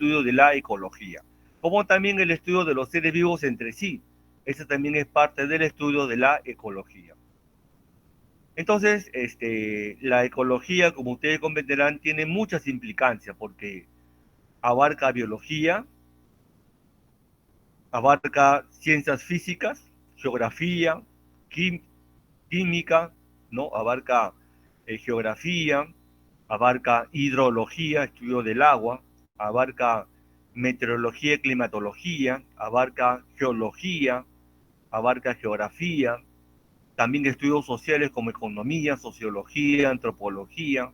estudio de la ecología, como también el estudio de los seres vivos entre sí. Ese también es parte del estudio de la ecología. Entonces, la ecología, como ustedes comprenderán, tiene muchas implicancias porque abarca biología, abarca ciencias físicas, geografía, quim- química, ¿no? Abarca geografía, abarca hidrología, estudio del agua, abarca meteorología y climatología, abarca geología, abarca geografía, también estudios sociales como economía, sociología, antropología,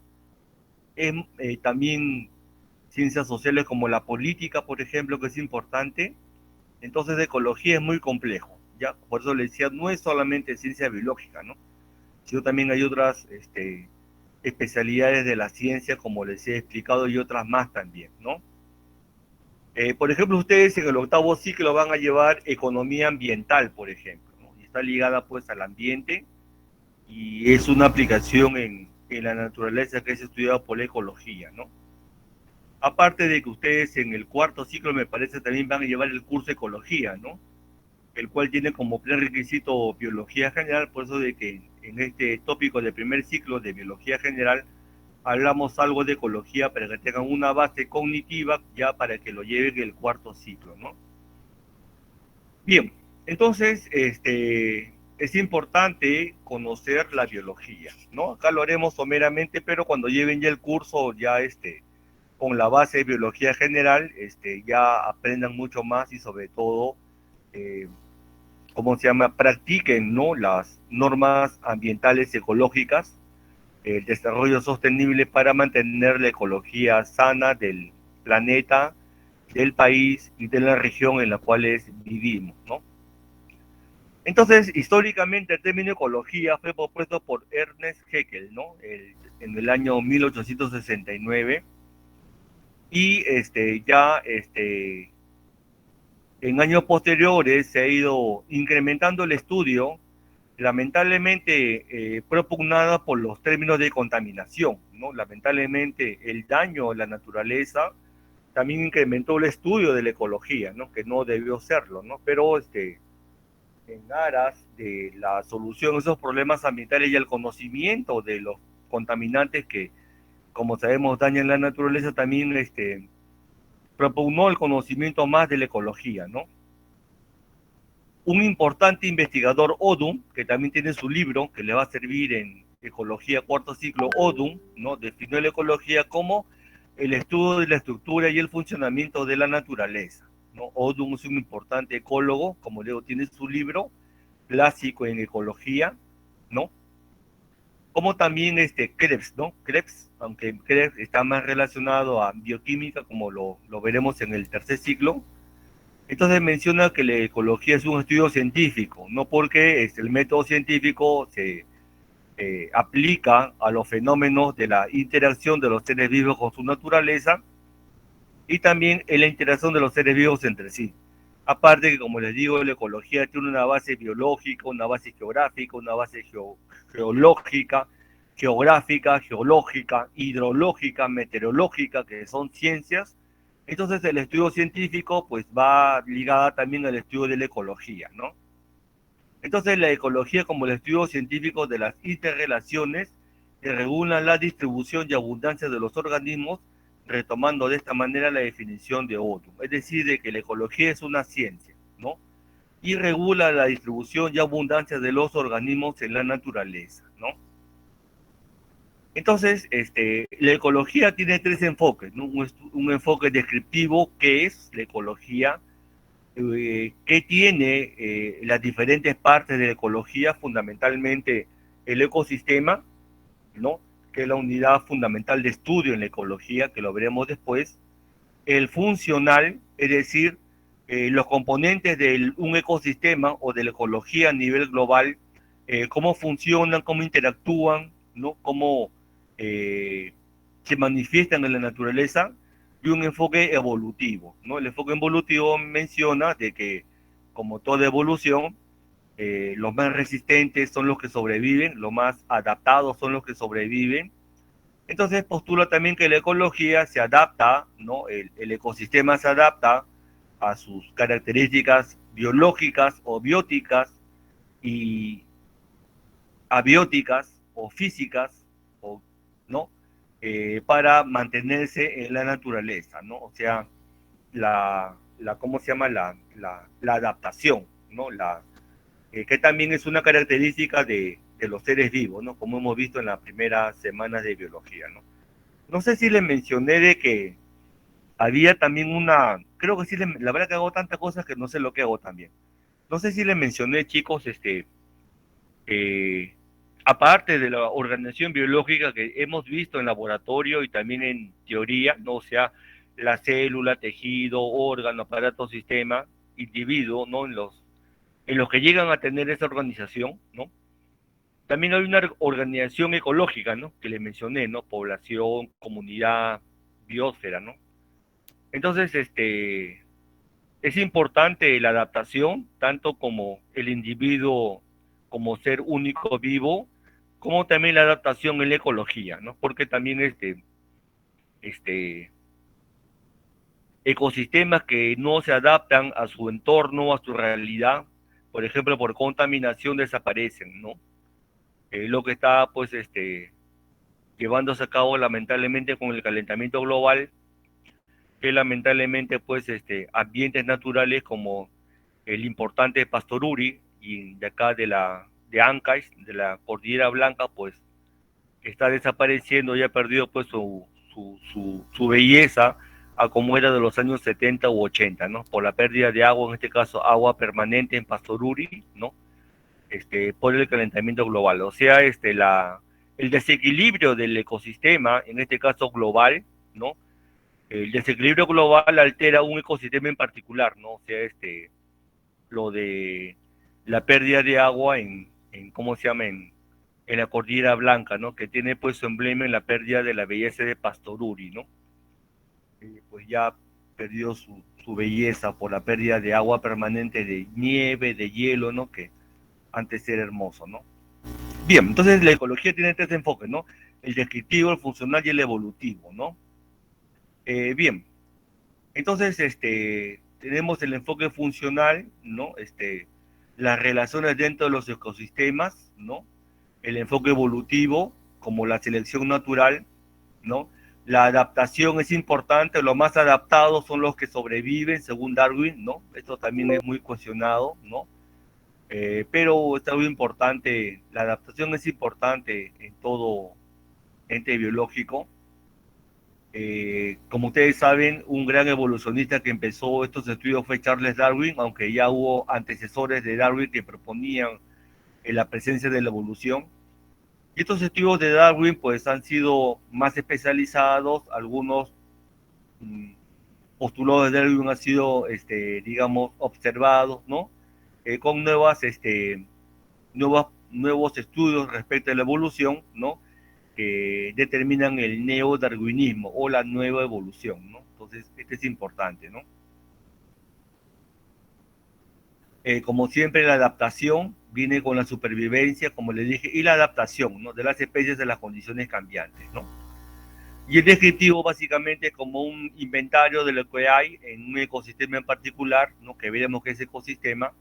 también ciencias sociales como la política, por ejemplo, que es importante. Entonces, ecología es muy complejo, ¿ya? Por eso le decía, no es solamente ciencia biológica, ¿no? Sino también hay otras especialidades de la ciencia, como les he explicado, y otras más también, ¿no? Por ejemplo, ustedes en el octavo ciclo van a llevar economía ambiental, por ejemplo, ¿no? Y está ligada pues al ambiente y es una aplicación en la naturaleza que es estudiada por la ecología, ¿no? Aparte de que ustedes en el cuarto ciclo, me parece, también van a llevar el curso de ecología, ¿no? El cual tiene como prerequisito biología general, por eso de que en este tópico de primer ciclo de biología general hablamos algo de ecología para que tengan una base cognitiva ya para que lo lleven el cuarto ciclo, ¿no? Bien, entonces, es importante conocer la biología, ¿no? Acá lo haremos someramente, pero cuando lleven ya el curso, ya con la base de biología general, ya aprendan mucho más y sobre todo, eh, ¿cómo se llama? Practiquen, ¿no? Las normas ambientales ecológicas, el desarrollo sostenible para mantener la ecología sana del planeta, del país y de la región en la cual vivimos, ¿no? Entonces, históricamente el término ecología fue propuesto por Ernest Haeckel, ¿no? En el año 1869 y ya en años posteriores se ha ido incrementando el estudio, lamentablemente propugnada por los términos de contaminación, ¿no? Lamentablemente el daño a la naturaleza también incrementó el estudio de la ecología, ¿no? Que no debió serlo, ¿no? Pero en aras de la solución de esos problemas ambientales y el conocimiento de los contaminantes que, como sabemos, dañan la naturaleza, también propugnó el conocimiento más de la ecología, ¿no? Un importante investigador, Odum, que también tiene su libro que le va a servir en Ecología Cuarto Ciclo, Odum, ¿no? Definió la ecología como el estudio de la estructura y el funcionamiento de la naturaleza, ¿no? Odum es un importante ecólogo, como digo, tiene su libro clásico en ecología, ¿no? Como también Krebs, ¿no? Krebs, aunque Krebs está más relacionado a bioquímica, como lo veremos en el tercer ciclo. Entonces menciona que la ecología es un estudio científico, no porque el método científico se aplica a los fenómenos de la interacción de los seres vivos con su naturaleza y también en la interacción de los seres vivos entre sí. Aparte que, como les digo, la ecología tiene una base biológica, una base geográfica, una base geológica, geográfica, geológica, hidrológica, meteorológica, que son ciencias. Entonces el estudio científico pues va ligada también al estudio de la ecología, ¿no? Entonces la ecología como el estudio científico de las interrelaciones que regulan la distribución y abundancia de los organismos, retomando de esta manera la definición de Odum. Es decir, de que la ecología es una ciencia, ¿no? Y regula la distribución y abundancia de los organismos en la naturaleza, ¿no? Entonces, la ecología tiene tres enfoques, ¿no? Un enfoque descriptivo, que es la ecología, que tiene las diferentes partes de la ecología, fundamentalmente el ecosistema, ¿no? Que es la unidad fundamental de estudio en la ecología, que lo veremos después. El funcional, es decir, los componentes de un ecosistema o de la ecología a nivel global, cómo funcionan, cómo interactúan, ¿no? Cómo eh, se manifiestan en la naturaleza, y un enfoque evolutivo, ¿no? El enfoque evolutivo menciona de que, como toda evolución, los más resistentes son los que sobreviven, los más adaptados son los que sobreviven, Entonces postula también que la ecología se adapta, ¿no? El ecosistema se adapta a sus características biológicas o bióticas y abióticas o físicas, o, ¿no? Para mantenerse en la naturaleza, ¿no? O sea, ¿cómo se llama? La adaptación, ¿no? Que también es una característica de los seres vivos, ¿no? Como hemos visto en las primeras semanas de biología, ¿no? No sé si les mencioné de que había también creo que sí, la verdad que hago tantas cosas que no sé lo que hago también. No sé si les mencioné, chicos, eh, aparte de la organización biológica que hemos visto en laboratorio y también en teoría, ¿no? O sea, la célula, tejido, órgano, aparato, sistema, individuo, ¿no? En los que llegan a tener esa organización, ¿no? También hay una organización ecológica, ¿no? Que les mencioné, ¿no? Población, comunidad, biosfera, ¿no? Entonces, es importante la adaptación, tanto como el individuo como ser único vivo, como también la adaptación en la ecología, ¿no? Porque también este, ecosistemas que no se adaptan a su entorno, a su realidad, por ejemplo, por contaminación desaparecen, ¿no? Lo que está, pues, llevándose a cabo lamentablemente con el calentamiento global, que lamentablemente, pues, ambientes naturales como el importante Pastoruri y de acá de Ancash, de la Cordillera Blanca, pues está desapareciendo y ha perdido pues su belleza a como era de los años 70 u 80, ¿no? Por la pérdida de agua, en este caso agua permanente en Pastoruri, ¿no? Por el calentamiento global. O sea, el desequilibrio del ecosistema, en este caso global, ¿no? El desequilibrio global altera un ecosistema en particular, ¿no? O sea, lo de la pérdida de agua ¿cómo se llama? En la Cordillera Blanca, ¿no? Que tiene pues su emblema en la pérdida de la belleza de Pastoruri, ¿no? Pues ya perdió su belleza por la pérdida de agua permanente, de nieve, de hielo, ¿no? Que antes era hermoso, ¿no? Bien, entonces la ecología tiene tres enfoques, ¿no? El descriptivo, el funcional y el evolutivo, ¿no? Bien, entonces, tenemos el enfoque funcional, ¿no? Las relaciones dentro de los ecosistemas, ¿no? El enfoque evolutivo, como la selección natural, ¿no? La adaptación es importante, los más adaptados son los que sobreviven, según Darwin, ¿no? Esto también es muy cuestionado, ¿no? Pero es algo importante, la adaptación es importante en todo ente biológico. Como ustedes saben, un gran evolucionista que empezó estos estudios fue Charles Darwin, aunque ya hubo antecesores de Darwin que proponían la presencia de la evolución. Y estos estudios de Darwin pues han sido más especializados, algunos postulados de Darwin han sido, digamos, observados, ¿no? Con nuevos estudios respecto a la evolución, ¿no? Que determinan el neodarwinismo o la nueva evolución, ¿no? Entonces, este es importante, ¿no? Como siempre, la adaptación viene con la supervivencia, como le dije, y la adaptación, ¿no? De las especies a las condiciones cambiantes, ¿no? Y el descriptivo básicamente es como un inventario de lo que hay en un ecosistema en particular, ¿no? Que veremos que es ecosistema,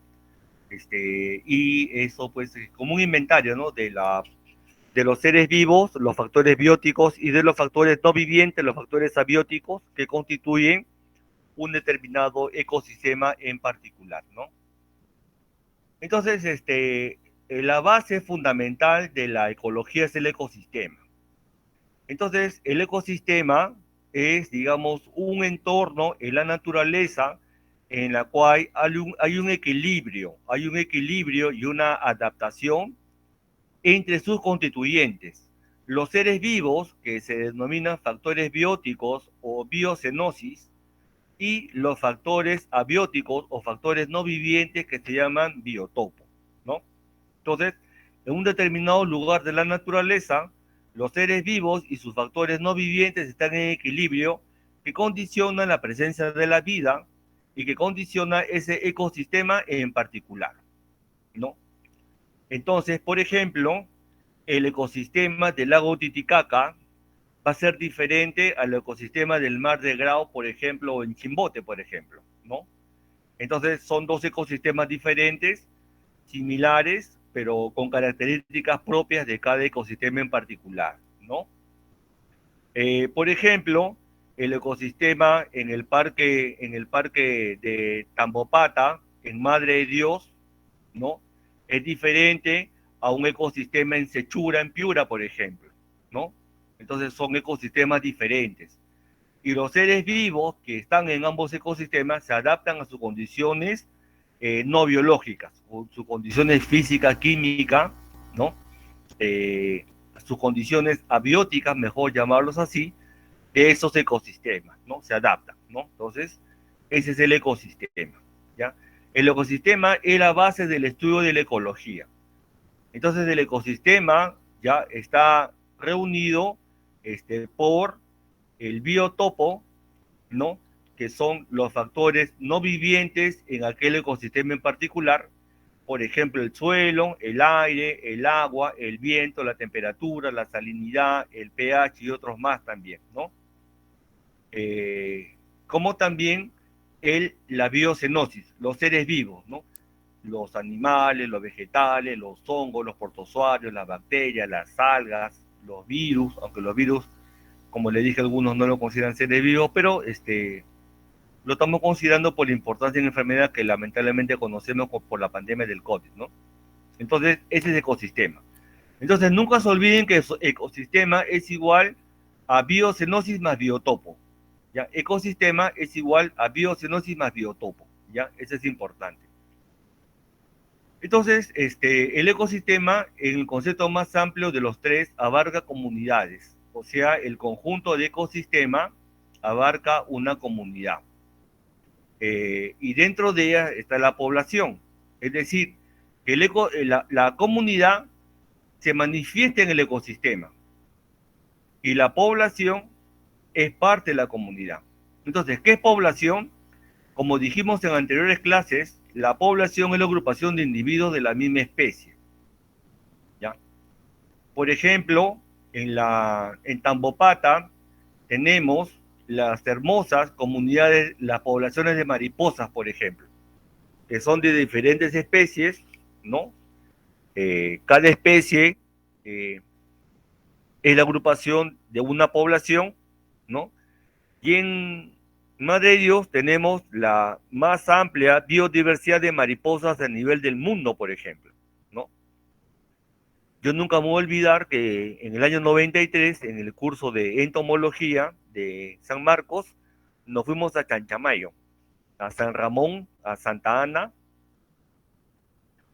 y eso pues es como un inventario, ¿no? De los seres vivos, los factores bióticos y de los factores no vivientes, los factores abióticos que constituyen un determinado ecosistema en particular, ¿no? Entonces, la base fundamental de la ecología es el ecosistema. Entonces, el ecosistema es, digamos, un entorno en la naturaleza en la cual hay un equilibrio y una adaptación entre sus constituyentes. Los seres vivos, que se denominan factores bióticos o biocenosis, y los factores abióticos o factores no vivientes que se llaman biotopos, ¿no? Entonces, en un determinado lugar de la naturaleza, los seres vivos y sus factores no vivientes están en equilibrio que condicionan la presencia de la vida y que condiciona ese ecosistema en particular, ¿no? Entonces, por ejemplo, el ecosistema del lago Titicaca va a ser diferente al ecosistema del Mar de Grau, por ejemplo, o en Chimbote, por ejemplo, ¿no? Entonces son dos ecosistemas diferentes, similares, pero con características propias de cada ecosistema en particular, ¿no? Por ejemplo, el ecosistema en el parque de Tambopata, en Madre de Dios, ¿no? Es diferente a un ecosistema en Sechura, en Piura, por ejemplo, ¿no? Entonces son ecosistemas diferentes. Y los seres vivos que están en ambos ecosistemas se adaptan a sus condiciones no biológicas, o sus condiciones físicas, químicas, ¿no? Sus condiciones abióticas, mejor llamarlos así, de esos ecosistemas, ¿no? Se adaptan, ¿no? Entonces, ese es el ecosistema, ¿ya? El ecosistema es la base del estudio de la ecología. Entonces, el ecosistema ya está reunido por el biotopo, ¿no? Que son los factores no vivientes en aquel ecosistema en particular, por ejemplo, el suelo, el aire, el agua, el viento, la temperatura, la salinidad, el pH y otros más también, ¿no? Como también la biocenosis, los seres vivos, ¿no? Los animales, los vegetales, los hongos, los protozoarios, las bacterias, las algas, los virus, aunque los virus, como le dije, algunos no lo consideran seres vivos, pero lo estamos considerando por la importancia de la enfermedad que lamentablemente conocemos por la pandemia del COVID, ¿no? Entonces, ese es ecosistema. Entonces, nunca se olviden que ecosistema es igual a biocenosis más biotopo. ¿Ya? Ecosistema es igual a biocenosis más biotopo. ¿Ya? Eso es importante. Entonces, el ecosistema, en el concepto más amplio de los tres, abarca comunidades. O sea, el conjunto de ecosistema abarca una comunidad. Y dentro de ella está la población. Es decir, que la comunidad se manifiesta en el ecosistema y la población es parte de la comunidad. Entonces, ¿qué es población? Como dijimos en anteriores clases, la población es la agrupación de individuos de la misma especie. ¿Ya? Por ejemplo, en Tambopata tenemos las hermosas comunidades, las poblaciones de mariposas, por ejemplo, que son de diferentes especies, ¿no? Cada especie eh, es la agrupación de una población, ¿no? Y en Madre de Dios tenemos la más amplia biodiversidad de mariposas a nivel del mundo, por ejemplo, ¿no? Yo nunca me voy a olvidar que en el año 93, en el curso de entomología de San Marcos, nos fuimos a Chanchamayo, a San Ramón, a Santa Ana,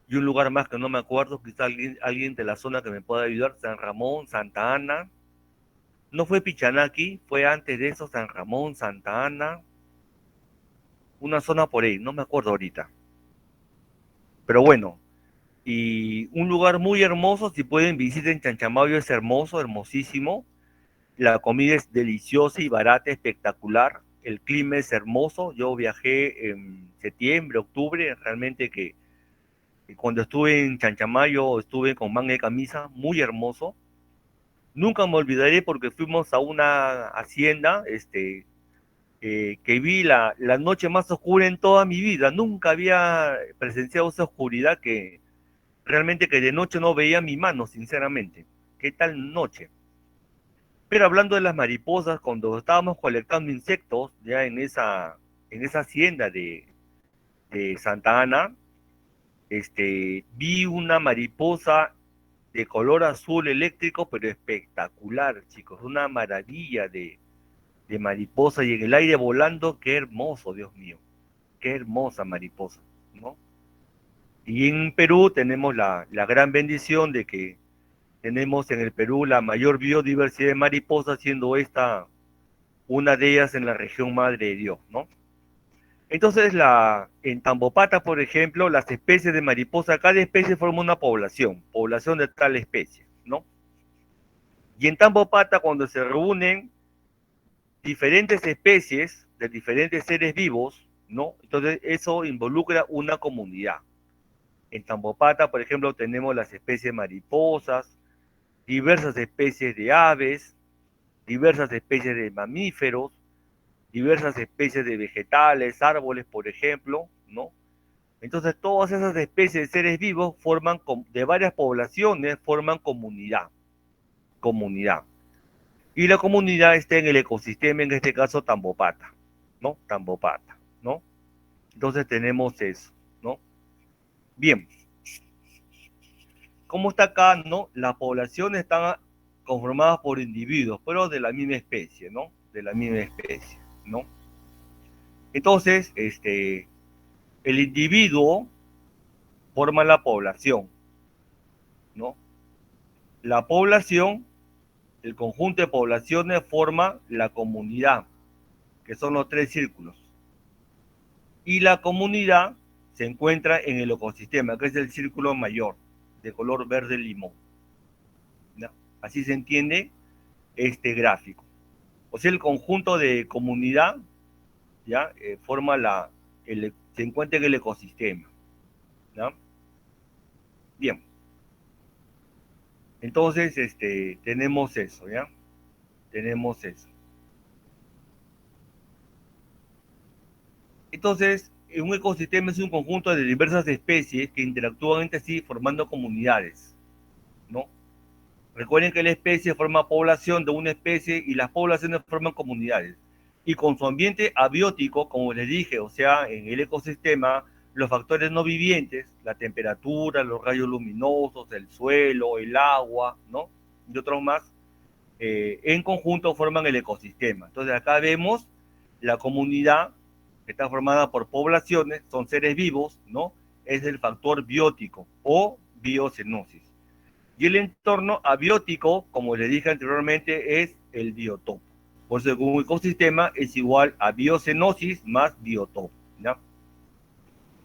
y un lugar más que no me acuerdo, quizá alguien de la zona que me pueda ayudar, San Ramón, Santa Ana. No fue Pichanaki, fue antes de eso San Ramón, Santa Ana, una zona por ahí, no me acuerdo ahorita. Pero bueno, y un lugar muy hermoso, si pueden visiten Chanchamayo, es hermoso, hermosísimo. La comida es deliciosa y barata, espectacular. El clima es hermoso. Yo viajé en septiembre, octubre, realmente que cuando estuve en Chanchamayo estuve con manga y camisa, muy hermoso. Nunca me olvidaré porque fuimos a una hacienda, que vi la noche más oscura en toda mi vida. Nunca había presenciado esa oscuridad que realmente que de noche no veía mi mano, sinceramente. ¿Qué tal noche? Pero hablando de las mariposas, cuando estábamos colectando insectos ya en esa hacienda de Santa Ana, vi una mariposa de color azul eléctrico, pero espectacular, chicos, una maravilla de mariposa y en el aire volando, qué hermoso, Dios mío, qué hermosa mariposa, ¿no? Y en Perú tenemos la gran bendición de que tenemos en el Perú la mayor biodiversidad de mariposas, siendo esta una de ellas en la región Madre de Dios, ¿no? Entonces, en Tambopata, por ejemplo, las especies de mariposa, cada especie forma una población de tal especie, ¿no? Y en Tambopata, cuando se reúnen diferentes especies de diferentes seres vivos, ¿no? Entonces, eso involucra una comunidad. En Tambopata, por ejemplo, tenemos las especies mariposas, diversas especies de aves, diversas especies de mamíferos, diversas especies de vegetales, árboles, por ejemplo, ¿no? Entonces, todas esas especies de seres vivos de varias poblaciones, forman comunidad. Y la comunidad está en el ecosistema, en este caso Tambopata, ¿no? Tambopata, ¿no? Entonces tenemos eso, ¿no? Bien, ¿cómo está acá, no? Las poblaciones están conformadas por individuos, pero de la misma especie, ¿no? De la misma especie, ¿no? Entonces, el individuo forma la población, ¿no? La población, el conjunto de poblaciones forma la comunidad, que son los tres círculos. Y la comunidad se encuentra en el ecosistema, que es el círculo mayor, de color verde limón, ¿no? Así se entiende este gráfico. O sea, el conjunto de comunidad ya forma se encuentra en el ecosistema, ¿no? Bien, entonces tenemos eso, ¿ya? Tenemos eso. Entonces, un ecosistema es un conjunto de diversas especies que interactúan entre sí formando comunidades, ¿no? Recuerden que la especie forma población de una especie y las poblaciones forman comunidades. Y con su ambiente abiótico, como les dije, o sea, en el ecosistema, los factores no vivientes, la temperatura, los rayos luminosos, el suelo, el agua, ¿no? Y otros más, en conjunto forman el ecosistema. Entonces acá vemos la comunidad que está formada por poblaciones, son seres vivos, ¿no? Es el factor biótico o biocenosis. Y el entorno abiótico, como les dije anteriormente, es el biotopo. Por eso un ecosistema es igual a biocenosis más biotopo, ¿ya?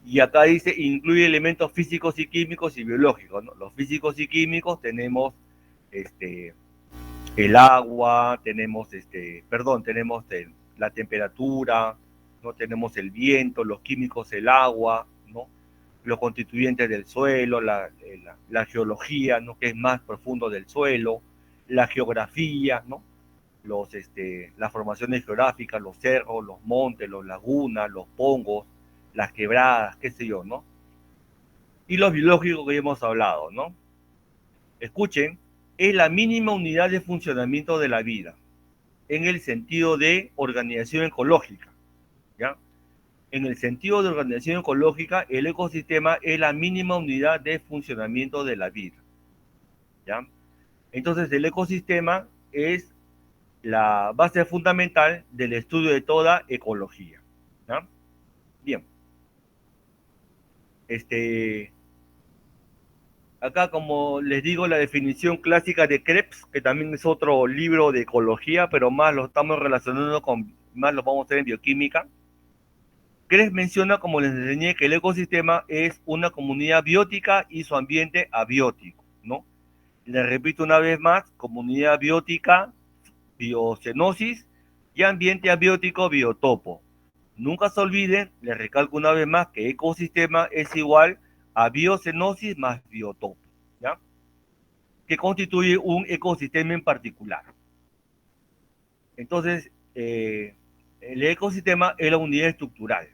Y acá dice, incluye elementos físicos y químicos y biológicos, ¿no? Los físicos y químicos tenemos el agua, tenemos la temperatura, ¿no? Tenemos el viento, los químicos, el agua, ¿no? Los constituyentes del suelo, la geología, ¿no? Que es más profundo del suelo, la geografía, ¿no? Las formaciones geográficas, los cerros, los montes, las lagunas, los pongos, las quebradas, qué sé yo, ¿no? Y los biológicos que ya hemos hablado, ¿no? Escuchen, es la mínima unidad de funcionamiento de la vida, en el sentido de organización ecológica, ¿ya? En el sentido de organización ecológica, el ecosistema es la mínima unidad de funcionamiento de la vida, ¿ya? Entonces, el ecosistema es la base fundamental del estudio de toda ecología, ¿ya? Bien, acá, como les digo, la definición clásica de Krebs, que también es otro libro de ecología, pero más lo estamos relacionando más lo vamos a hacer en bioquímica. Krebs menciona, como les enseñé, que el ecosistema es una comunidad biótica y su ambiente abiótico, ¿no? Les repito una vez más, comunidad biótica, biocenosis, y ambiente abiótico, biotopo. Nunca se olviden, les recalco una vez más, que ecosistema es igual a biocenosis más biotopo, ¿ya? Que constituye un ecosistema en particular. Entonces, el ecosistema es la unidad estructural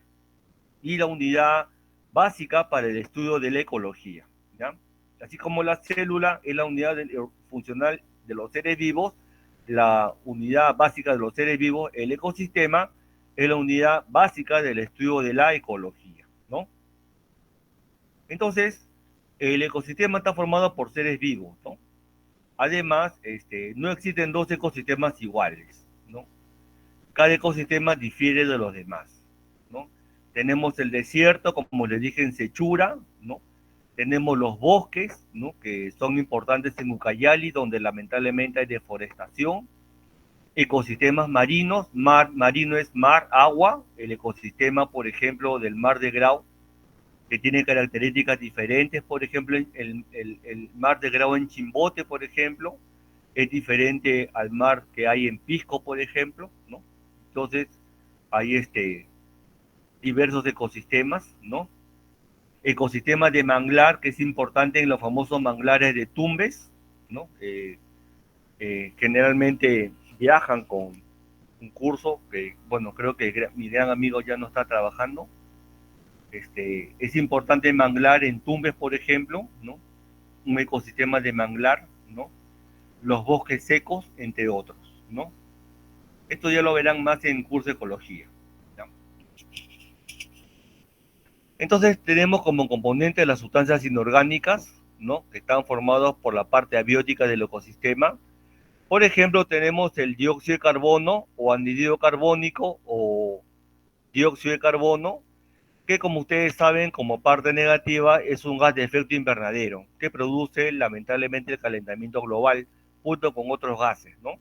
y la unidad básica para el estudio de la ecología, ¿ya? Así como la célula es la unidad funcional de los seres vivos, la unidad básica de los seres vivos, el ecosistema es la unidad básica del estudio de la ecología, ¿no? Entonces, el ecosistema está formado por seres vivos, ¿no? Además, no existen dos ecosistemas iguales, ¿no? Cada ecosistema difiere de los demás, ¿no? Tenemos el desierto, como les dije, en Sechura, ¿no? Tenemos los bosques, ¿no? Que son importantes en Ucayali, donde lamentablemente hay deforestación. Ecosistemas marinos, marino es mar, agua, el ecosistema, por ejemplo, del mar de Grau, que tiene características diferentes. Por ejemplo, el mar de Grau en Chimbote, por ejemplo, es diferente al mar que hay en Pisco, por ejemplo, ¿no? Entonces, hay diversos ecosistemas, ¿no? Ecosistema de manglar, que es importante en los famosos manglares de Tumbes, ¿no? Generalmente viajan con un curso que, bueno, creo que mi gran amigo ya no está trabajando. Es importante manglar en Tumbes, por ejemplo, ¿no? Un ecosistema de manglar, ¿no? Los bosques secos, entre otros, ¿no? Esto ya lo verán más en curso de ecología, ¿ya? Entonces tenemos como componente las sustancias inorgánicas, ¿no? Que están formadas por la parte abiótica del ecosistema. Por ejemplo, tenemos el dióxido de carbono o anhídrido carbónico o dióxido de carbono, que como ustedes saben, como parte negativa, es un gas de efecto invernadero, que produce lamentablemente el calentamiento global, junto con otros gases, ¿no?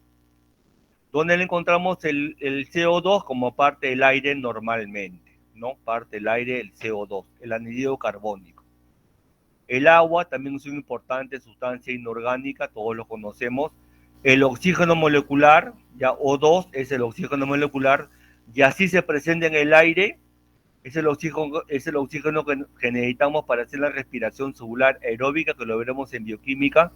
Donde le encontramos el CO2 como parte del aire normalmente, ¿no? Parte del aire, el CO2, el anhídrido carbónico. El agua también es una importante sustancia inorgánica, todos lo conocemos. El oxígeno molecular, ya O2 es el oxígeno molecular, y así se presenta en el aire, es el oxígeno que necesitamos para hacer la respiración celular aeróbica, que lo veremos en bioquímica.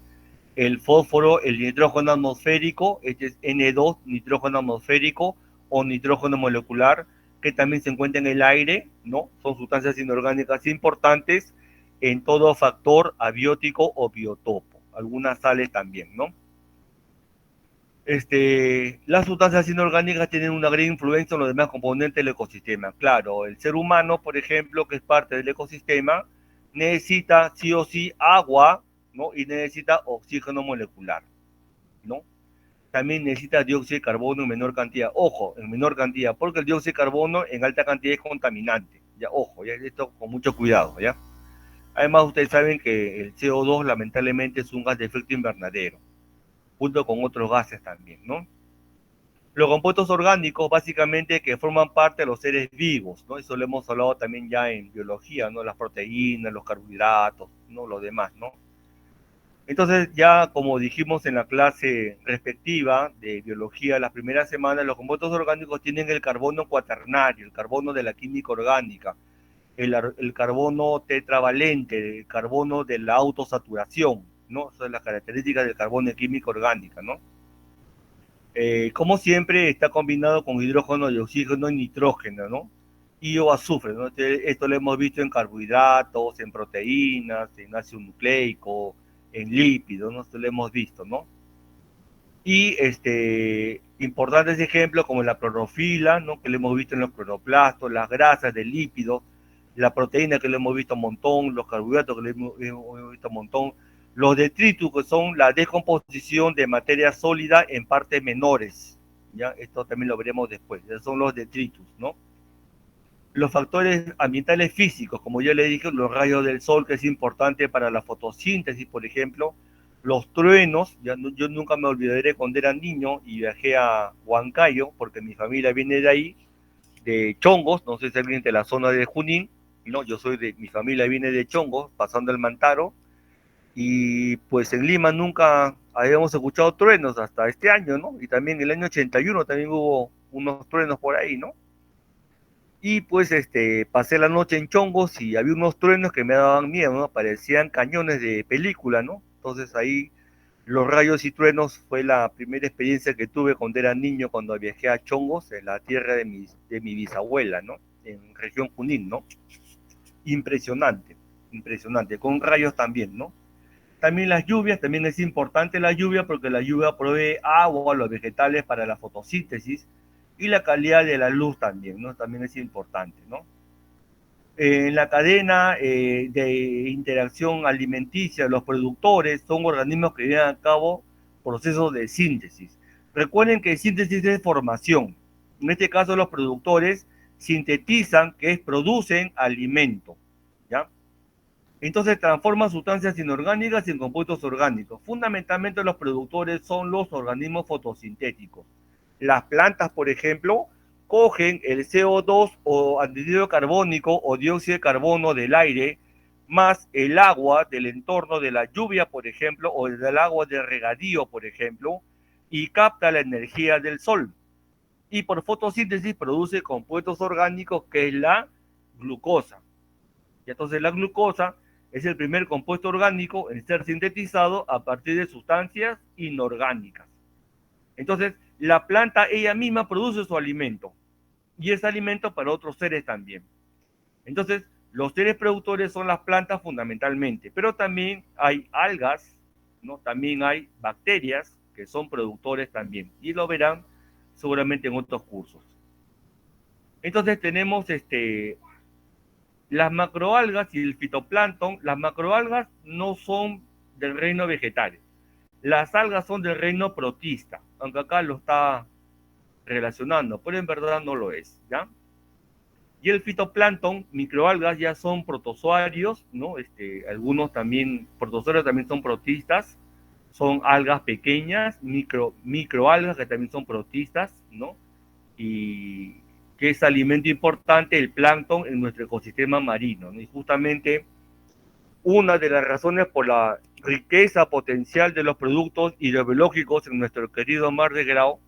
El fósforo, el nitrógeno atmosférico, este es N2, nitrógeno atmosférico o nitrógeno molecular, que también se encuentra en el aire, ¿no? Son sustancias inorgánicas importantes en todo factor abiótico o biotopo. Algunas sales también, ¿no? Las sustancias inorgánicas tienen una gran influencia en los demás componentes del ecosistema. Claro, el ser humano, por ejemplo, que es parte del ecosistema, necesita sí o sí agua, ¿no? Y necesita oxígeno molecular, ¿no? También necesita dióxido de carbono en menor cantidad. Ojo, en menor cantidad, porque el dióxido de carbono en alta cantidad es contaminante. Ya, ojo, ya esto con mucho cuidado, ¿ya? Además, ustedes saben que el CO2 lamentablemente es un gas de efecto invernadero, junto con otros gases también, ¿no? Los compuestos orgánicos, básicamente, que forman parte de los seres vivos, ¿no? Eso lo hemos hablado también ya en biología, ¿no? Las proteínas, los carbohidratos, ¿no? Los demás, ¿no? Entonces, ya como dijimos en la clase respectiva de biología, las primeras semanas, los compuestos orgánicos tienen el carbono cuaternario, el carbono de la química orgánica, el carbono tetravalente, el carbono de la autosaturación, ¿no? Esas son las características del carbono de química orgánica, ¿no? Como siempre, está combinado con hidrógeno y oxígeno y nitrógeno, ¿no? Y o azufre, ¿no? Esto lo hemos visto en carbohidratos, en proteínas, en ácido nucleico, en lípidos, ¿no? Esto lo hemos visto, ¿no? Y importantes ejemplos como la clorofila, ¿no? Que lo hemos visto en los cloroplastos, las grasas de lípidos, la proteína que lo hemos visto un montón, los carbohidratos que lo hemos visto un montón, los detritus, que son la descomposición de materia sólida en partes menores, ¿ya? Esto también lo veremos después, ya son los detritus, ¿no? Los factores ambientales físicos, como ya le dije, los rayos del sol, que es importante para la fotosíntesis, por ejemplo, los truenos, yo nunca me olvidaré cuando era niño y viajé a Huancayo, porque mi familia viene de ahí, de Chongos, no sé si alguien de la zona de Junín, no, mi familia viene de Chongos, pasando el Mantaro, y pues en Lima nunca habíamos escuchado truenos hasta este año, ¿no? Y también el año 81 también hubo unos truenos por ahí, ¿no? Y pues pasé la noche en Chongos y había unos truenos que me daban miedo, ¿no? Parecían cañones de película, ¿no? Entonces ahí los rayos y truenos fue la primera experiencia que tuve cuando era niño, cuando viajé a Chongos, en la tierra de mi bisabuela, ¿no? En región Junín, ¿no? Impresionante, impresionante, con rayos también, ¿no? También las lluvias, también es importante la lluvia porque la lluvia provee agua a los vegetales para la fotosíntesis y la calidad de la luz también, ¿no? También es importante, ¿no? En la cadena de interacción alimenticia, los productores son organismos que llevan a cabo procesos de síntesis. Recuerden que síntesis es formación. En este caso, los productores sintetizan, que es producen alimento, ¿ya? Entonces transforman sustancias inorgánicas en compuestos orgánicos. Fundamentalmente los productores son los organismos fotosintéticos. Las plantas, por ejemplo, cogen el CO2 o anhídrido carbónico o dióxido de carbono del aire, más el agua del entorno de la lluvia, por ejemplo, o del agua de regadío, por ejemplo, y capta la energía del sol. Y por fotosíntesis produce compuestos orgánicos, que es la glucosa. Y entonces la glucosa es el primer compuesto orgánico en ser sintetizado a partir de sustancias inorgánicas. Entonces, la planta ella misma produce su alimento y es alimento para otros seres también. Entonces, los seres productores son las plantas fundamentalmente, pero también hay algas, ¿no? También hay bacterias que son productores también, y lo verán seguramente en otros cursos. Entonces tenemos las macroalgas y el fitoplancton. Las macroalgas no son del reino vegetal, las algas son del reino protista, aunque acá lo está relacionando, pero en verdad no lo es, ¿ya? Y el fitoplancton, microalgas, ya son protozoarios, ¿no? Algunos también, protozoarios también son protistas, son algas pequeñas, microalgas que también son protistas, ¿no? Y que es alimento importante el plancton en nuestro ecosistema marino, ¿no? Y justamente una de las razones por la riqueza potencial de los productos hidrobiológicos en nuestro querido Mar de Grau,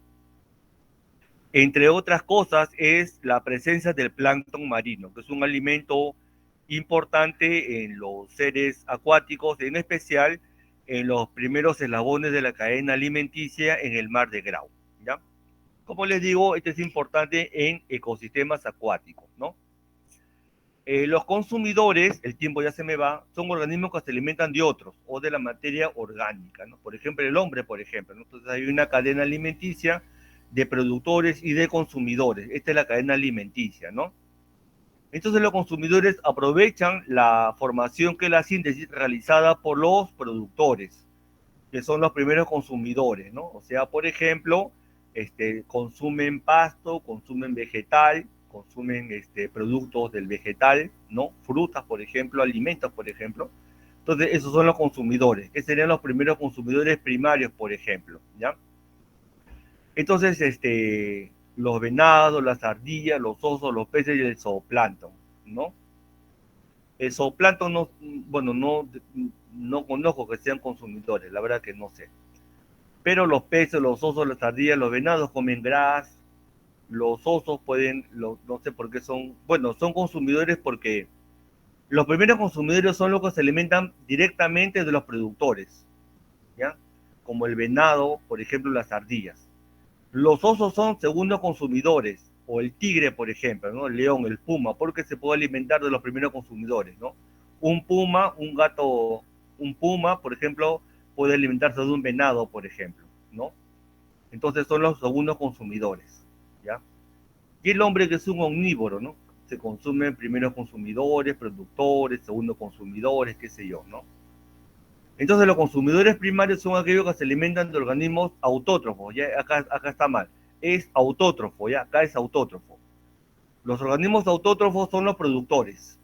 entre otras cosas, es la presencia del plancton marino, que es un alimento importante en los seres acuáticos, en especial en los primeros eslabones de la cadena alimenticia en el Mar de Grau, ¿ya? Como les digo, esto es importante en ecosistemas acuáticos, ¿no? Los consumidores, el tiempo ya se me va, son organismos que se alimentan de otros o de la materia orgánica, ¿no? Por ejemplo, el hombre, por ejemplo, ¿no? Entonces hay una cadena alimenticia de productores y de consumidores. Esta es la cadena alimenticia, ¿no? Entonces los consumidores aprovechan la formación que es la síntesis realizada por los productores, que son los primeros consumidores, ¿no? O sea, por ejemplo, consumen pasto, consumen vegetal, consumen productos del vegetal, ¿no? Frutas, por ejemplo, alimentos, por ejemplo. Entonces, esos son los consumidores, que serían los primeros consumidores primarios, por ejemplo, ¿ya? Entonces, los venados, las ardillas, los osos, los peces y el zooplancton, ¿no? El zooplancton no, bueno, no conozco que sean consumidores, la verdad que no sé. Pero los peces, los osos, las ardillas, los venados comen gras, los osos pueden, no sé por qué son, bueno, son consumidores porque los primeros consumidores son los que se alimentan directamente de los productores, ¿ya? Como el venado, por ejemplo, las ardillas. Los osos son segundos consumidores, o el tigre, por ejemplo, ¿no? El león, el puma, porque se puede alimentar de los primeros consumidores, ¿no? Un puma, un gato, un puma, por ejemplo, puede alimentarse de un venado, por ejemplo, ¿no? Entonces son los segundos consumidores, ¿ya? Y el hombre, que es un omnívoro, ¿no? Se consumen primeros consumidores, productores, segundos consumidores, qué sé yo, ¿no? Entonces los consumidores primarios son aquellos que se alimentan de organismos autótrofos, ¿ya? Acá está mal, es autótrofo, ¿ya? Acá es autótrofo. Los organismos autótrofos son los productores.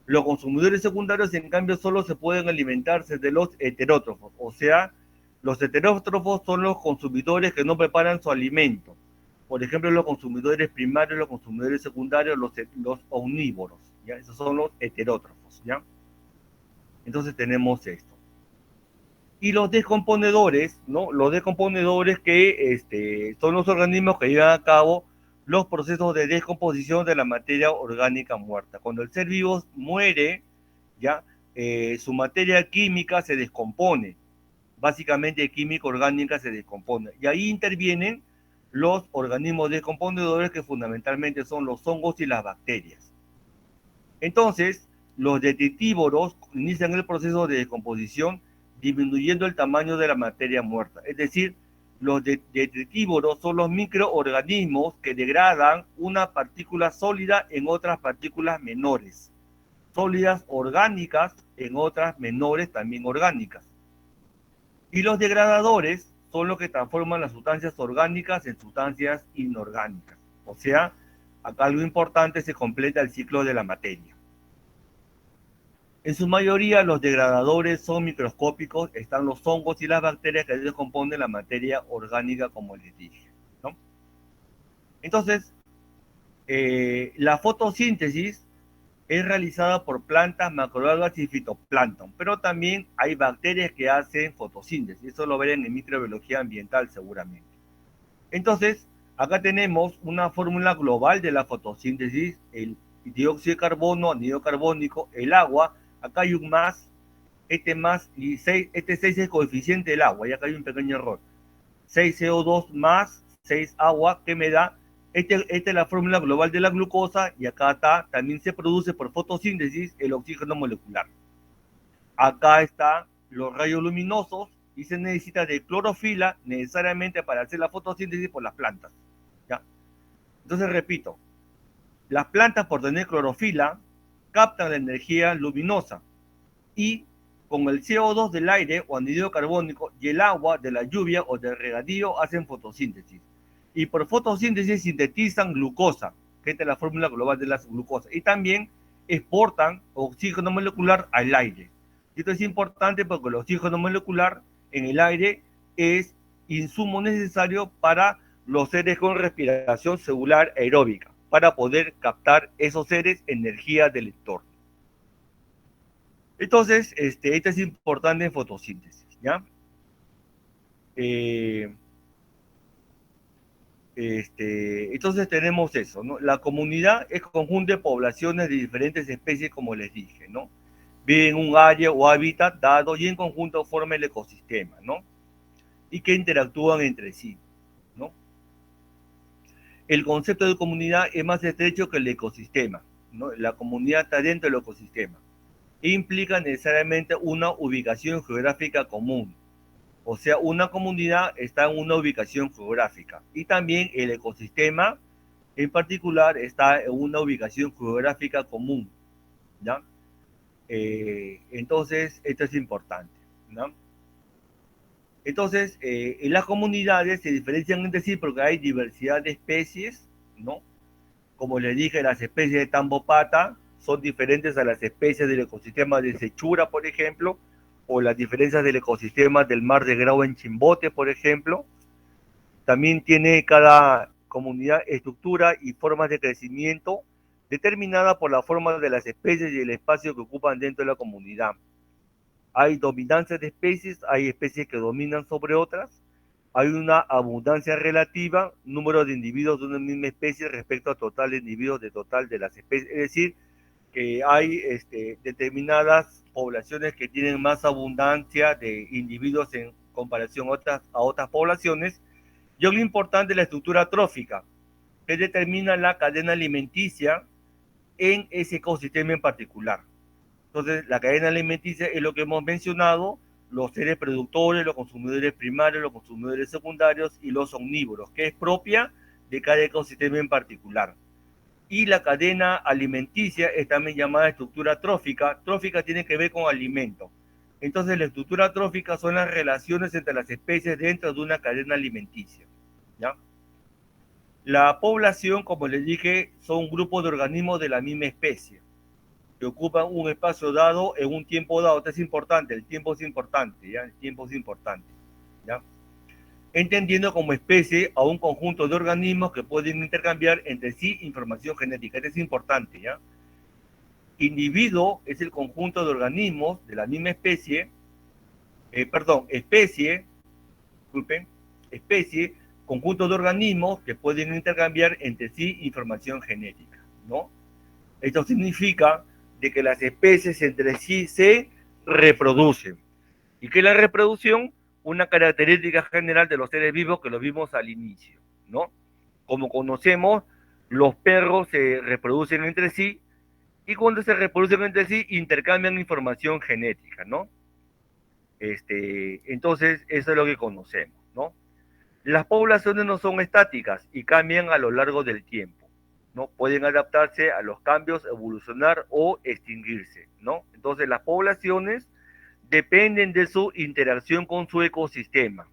Los consumidores secundarios, en cambio, solo se pueden alimentarse de los heterótrofos, o sea, los heterótrofos son los consumidores que no preparan su alimento. Por ejemplo, los consumidores primarios, los consumidores secundarios, los omnívoros, ¿ya? Esos son los heterótrofos, ¿ya? Entonces tenemos esto. Y los descomponedores, ¿no? Los descomponedores que son los organismos que llevan a cabo los procesos de descomposición de la materia orgánica muerta. Cuando el ser vivo muere, ¿ya? Su materia química se descompone, básicamente química orgánica se descompone. Y ahí intervienen los organismos descomponedores, que fundamentalmente son los hongos y las bacterias. Entonces, los detritívoros inician el proceso de descomposición disminuyendo el tamaño de la materia muerta. Es decir, los detritívoros son los microorganismos que degradan una partícula sólida en otras partículas menores, sólidas orgánicas en otras menores también orgánicas. Y los degradadores son los que transforman las sustancias orgánicas en sustancias inorgánicas. O sea, acá algo importante, se completa el ciclo de la materia. En su mayoría, los degradadores son microscópicos, están los hongos y las bacterias que descomponen la materia orgánica, como les dije, ¿no? Entonces, la fotosíntesis es realizada por plantas, macroalgas y fitoplancton, pero también hay bacterias que hacen fotosíntesis. Eso lo verán en microbiología ambiental seguramente. Entonces, acá tenemos una fórmula global de la fotosíntesis: el dióxido de carbono, anhídrido carbónico, el agua. Acá hay un más, más, y 6, este 6 es el coeficiente del agua, y acá hay un pequeño error. 6 CO2 más 6 agua, que me da, esta es la fórmula global de la glucosa, y acá está, también se produce por fotosíntesis el oxígeno molecular. Acá están los rayos luminosos y se necesita de clorofila necesariamente para hacer la fotosíntesis por las plantas. ¿Ya? Entonces repito, las plantas por tener clorofila captan la energía luminosa y con el CO2 del aire o anhídrido carbónico y el agua de la lluvia o del regadío hacen fotosíntesis. Y por fotosíntesis sintetizan glucosa, que es la fórmula global de la glucosa. Y también exportan oxígeno molecular al aire. Y esto es importante porque el oxígeno molecular en el aire es insumo necesario para los seres con respiración celular aeróbica, para poder captar esos seres energía del entorno. Entonces, esto es importante en fotosíntesis, ¿ya? Entonces tenemos eso, ¿no? La comunidad es conjunto de poblaciones de diferentes especies, como les dije, ¿no? Viven en un área o hábitat dado y en conjunto forman el ecosistema, ¿no? Y que interactúan entre sí, ¿no? El concepto de comunidad es más estrecho que el ecosistema, ¿no? La comunidad está dentro del ecosistema e implica necesariamente una ubicación geográfica común. O sea, una comunidad está en una ubicación geográfica y también el ecosistema en particular está en una ubicación geográfica común, ¿ya? Entonces, esto es importante, ¿no? Entonces, en las comunidades se diferencian entre sí porque hay diversidad de especies, ¿no? Como les dije, las especies de tambopata son diferentes a las especies del ecosistema de Sechura, por ejemplo, o las diferencias del ecosistema del mar de Grau en Chimbote, por ejemplo. También tiene cada comunidad estructura y formas de crecimiento determinada por la forma de las especies y el espacio que ocupan dentro de la comunidad. Hay dominancia de especies, hay especies que dominan sobre otras, hay una abundancia relativa, número de individuos de una misma especie respecto al total de individuos de total de las especies, es decir, que hay determinadas poblaciones que tienen más abundancia de individuos en comparación a otras poblaciones. Y lo importante es la estructura trófica, que determina la cadena alimenticia en ese ecosistema en particular. Entonces, la cadena alimenticia es lo que hemos mencionado, los seres productores, los consumidores primarios, los consumidores secundarios y los omnívoros, que es propia de cada ecosistema en particular. Y la cadena alimenticia es también llamada estructura trófica. Trófica tiene que ver con alimento. Entonces, la estructura trófica son las relaciones entre las especies dentro de una cadena alimenticia, ¿ya? La población, como les dije, son grupos de organismos de la misma especie que ocupan un espacio dado en un tiempo dado. Esto es importante, el tiempo es importante, ¿ya? El tiempo es importante, ¿ya? Entendiendo como especie a un conjunto de organismos que pueden intercambiar entre sí información genética. Esto es importante, ¿ya? Individuo es el conjunto de organismos de la misma especie, especie, disculpen, especie, conjunto de organismos que pueden intercambiar entre sí información genética, ¿no? Esto significa de que las especies entre sí se reproducen. ¿Y qué es la reproducción? Una característica general de los seres vivos que lo vimos al inicio, ¿no? Como conocemos, los perros se reproducen entre sí y cuando se reproducen entre sí intercambian información genética, ¿no? Entonces, eso es lo que conocemos, ¿no? Las poblaciones no son estáticas y cambian a lo largo del tiempo, ¿no? Pueden adaptarse a los cambios, evolucionar o extinguirse, ¿no? Entonces, las poblaciones dependen de su interacción con su ecosistema.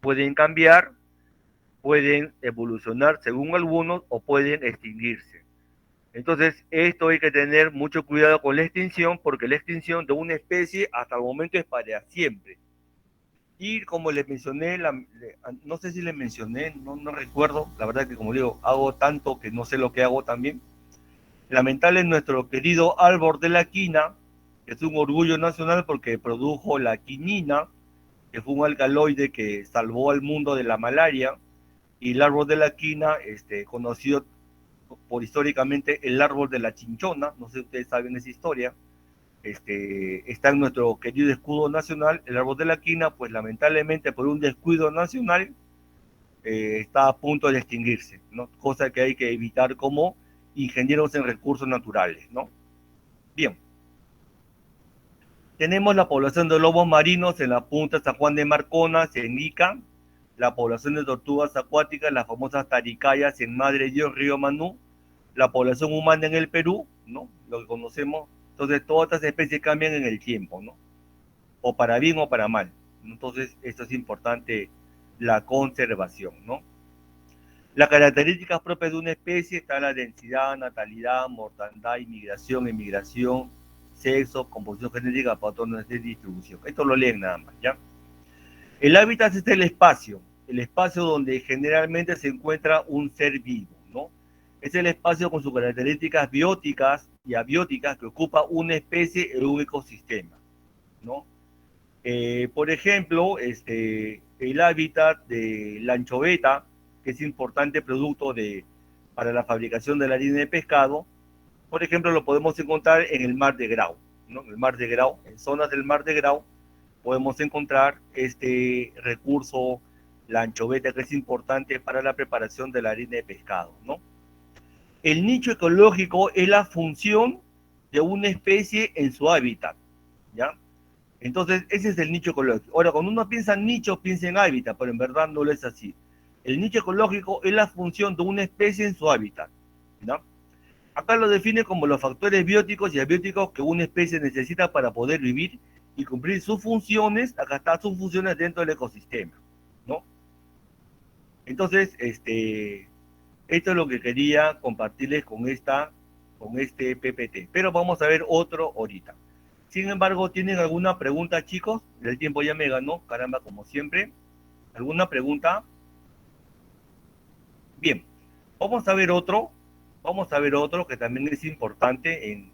Pueden cambiar, pueden evolucionar según algunos o pueden extinguirse. Entonces, esto hay que tener mucho cuidado con la extinción porque la extinción de una especie hasta el momento es para siempre. Y como les mencioné, no sé si les mencioné, no recuerdo, la verdad que como digo, hago tanto que no sé lo que hago también. Lamentable es nuestro querido árbol de la quina, que es un orgullo nacional porque produjo la quinina, que fue un alcaloide que salvó al mundo de la malaria, y el árbol de la quina, conocido por históricamente el árbol de la chinchona, no sé si ustedes saben esa historia, está en nuestro querido escudo nacional, el árbol de la quina, pues lamentablemente por un descuido nacional, está a punto de extinguirse, ¿no? Cosa que hay que evitar como ingenieros en recursos naturales, ¿no? Bien, tenemos la población de lobos marinos en la punta San Juan de Marconas, en Ica, la población de tortugas acuáticas, las famosas taricayas en Madre Dios, Río Manú, la población humana en el Perú, ¿no? Lo que conocemos. Entonces, todas estas especies cambian en el tiempo, ¿no? O para bien o para mal. Entonces, esto es importante, la conservación, ¿no? Las características propias de una especie están la densidad, natalidad, mortandad, inmigración, emigración, sexo, composición genética, patrones de distribución. Esto lo leen nada más, ¿ya? El hábitat es el espacio donde generalmente se encuentra un ser vivo, ¿no? Es el espacio con sus características bióticas y abióticas que ocupa una especie en un ecosistema, ¿no? Por ejemplo, el hábitat de la anchoveta, que es importante producto para la fabricación de la harina de pescado, por ejemplo, lo podemos encontrar en el mar de Grau, ¿no? En el mar de Grau, en zonas del mar de Grau, podemos encontrar este recurso, la anchoveta, que es importante para la preparación de la harina de pescado, ¿no? El nicho ecológico es la función de una especie en su hábitat, ¿ya? Entonces, ese es el nicho ecológico. Ahora, cuando uno piensa en nicho, piensa en hábitat, pero en verdad no lo es así. El nicho ecológico es la función de una especie en su hábitat, ¿no? Acá lo define como los factores bióticos y abióticos que una especie necesita para poder vivir y cumplir sus funciones. Acá están sus funciones dentro del ecosistema, ¿no? Entonces, esto es lo que quería compartirles con este PPT. Pero vamos a ver otro ahorita. Sin embargo, ¿tienen alguna pregunta, chicos? El tiempo ya me ganó, caramba, como siempre. ¿Alguna pregunta? Bien, vamos a ver otro. Vamos a ver otro que también es importante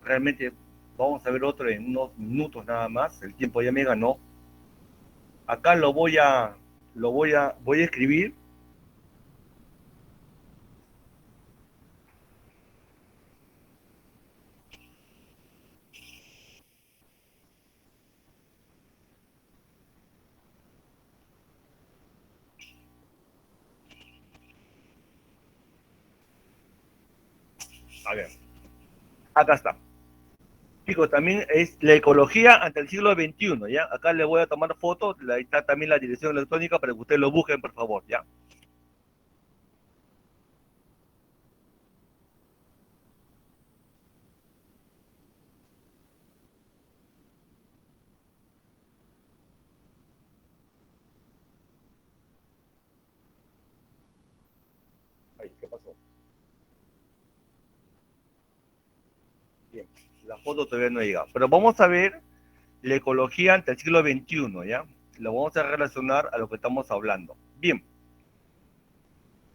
realmente vamos a ver otro en unos minutos nada más. El tiempo ya me ganó. Acá voy a escribir. A ver, acá está. Chicos, también es la ecología ante el siglo XXI, ¿ya? Acá le voy a tomar fotos, ahí está también la dirección electrónica para que ustedes lo busquen, por favor, ¿ya? Ay, ¿qué pasó? Bien, la foto todavía no llega. Pero vamos a ver la ecología ante el siglo XXI, ¿ya? Lo vamos a relacionar a lo que estamos hablando. Bien,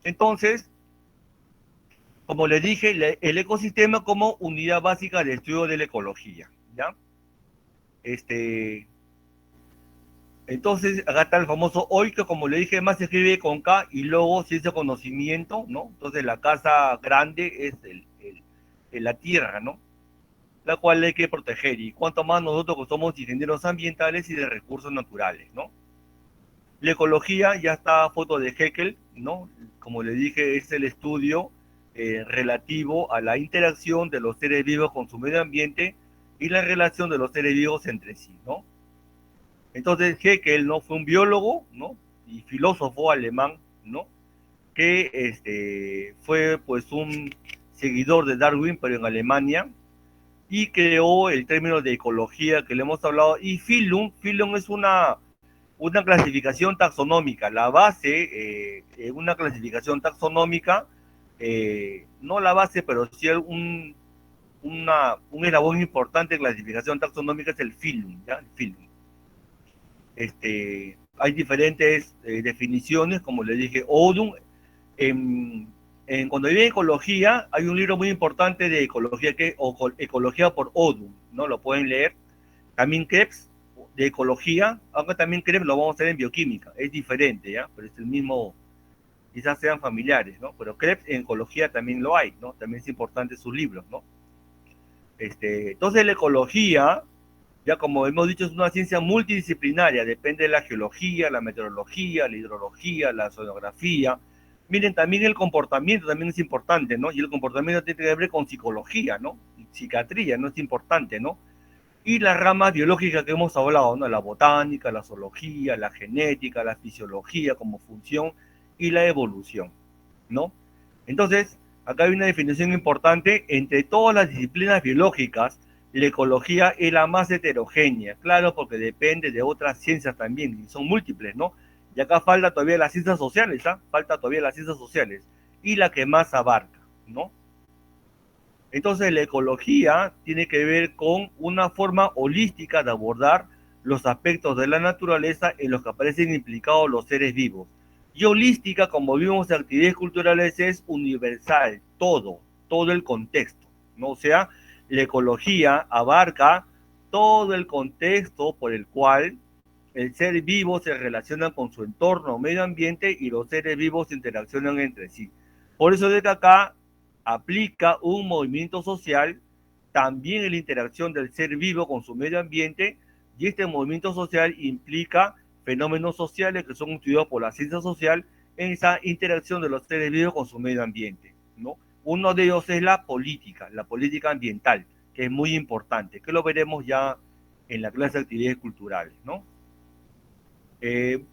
entonces, como les dije, el ecosistema como unidad básica de estudio de la ecología, ¿ya? Este, entonces, acá está el famoso hoy, que como le dije, más se escribe con K y luego ciencia conocimiento, ¿no? Entonces, la casa grande es la tierra, ¿no? La cual hay que proteger. Y cuanto más nosotros que somos ingenieros ambientales y de recursos naturales, ¿no? La ecología ya está a foto de Haeckel, ¿no? Como le dije, es el estudio relativo a la interacción de los seres vivos con su medio ambiente y la relación de los seres vivos entre sí, ¿no? Entonces Haeckel, ¿no? Fue un biólogo, ¿no? Y filósofo alemán, ¿no? Que fue pues un seguidor de Darwin, pero en Alemania, y creó el término de ecología que le hemos hablado, y Phylum es una clasificación taxonómica, la base, una clasificación taxonómica, no la base, pero sí un eslabón importante de clasificación taxonómica es el Phylum, ¿ya? El Phylum. Hay diferentes definiciones, como le dije, Odum. En, cuando vive ecología, hay un libro muy importante de ecología, Ecología por Odum, ¿no? Lo pueden leer. También Krebs, de ecología, aunque también Krebs lo vamos a hacer en bioquímica, es diferente, ¿ya? Pero es el mismo, quizás sean familiares, ¿no? Pero Krebs en ecología también lo hay, ¿no? También es importante sus libros, ¿no? Entonces la ecología Ya como hemos dicho, es una ciencia multidisciplinaria, depende de la geología, la meteorología, la hidrología, la sonografía. Miren, también el comportamiento también es importante, ¿no? Y el comportamiento tiene que ver con psicología, ¿no? Y psiquiatría, ¿no? Es importante, ¿no? Y las ramas biológicas que hemos hablado, ¿no? La botánica, la zoología, la genética, la fisiología como función y la evolución, ¿no? Entonces, acá hay una definición importante. Entre todas las disciplinas biológicas, la ecología es la más heterogénea, claro, porque depende de otras ciencias también, y son múltiples, ¿no? Y acá falta todavía las ciencias sociales, ¿ah? Falta todavía las ciencias sociales, y la que más abarca, ¿no? Entonces la ecología tiene que ver con una forma holística de abordar los aspectos de la naturaleza en los que aparecen implicados los seres vivos. Y holística, como vimos en actividades culturales, es universal, todo el contexto, ¿no? O sea, la ecología abarca todo el contexto por el cual el ser vivo se relaciona con su entorno, medio ambiente, y los seres vivos interaccionan entre sí. Por eso de que acá aplica un movimiento social, también en la interacción del ser vivo con su medio ambiente, y este movimiento social implica fenómenos sociales que son estudiados por la ciencia social en esa interacción de los seres vivos con su medio ambiente, ¿no? Uno de ellos es la política ambiental, que es muy importante, que lo veremos ya en la clase de actividades culturales, ¿no?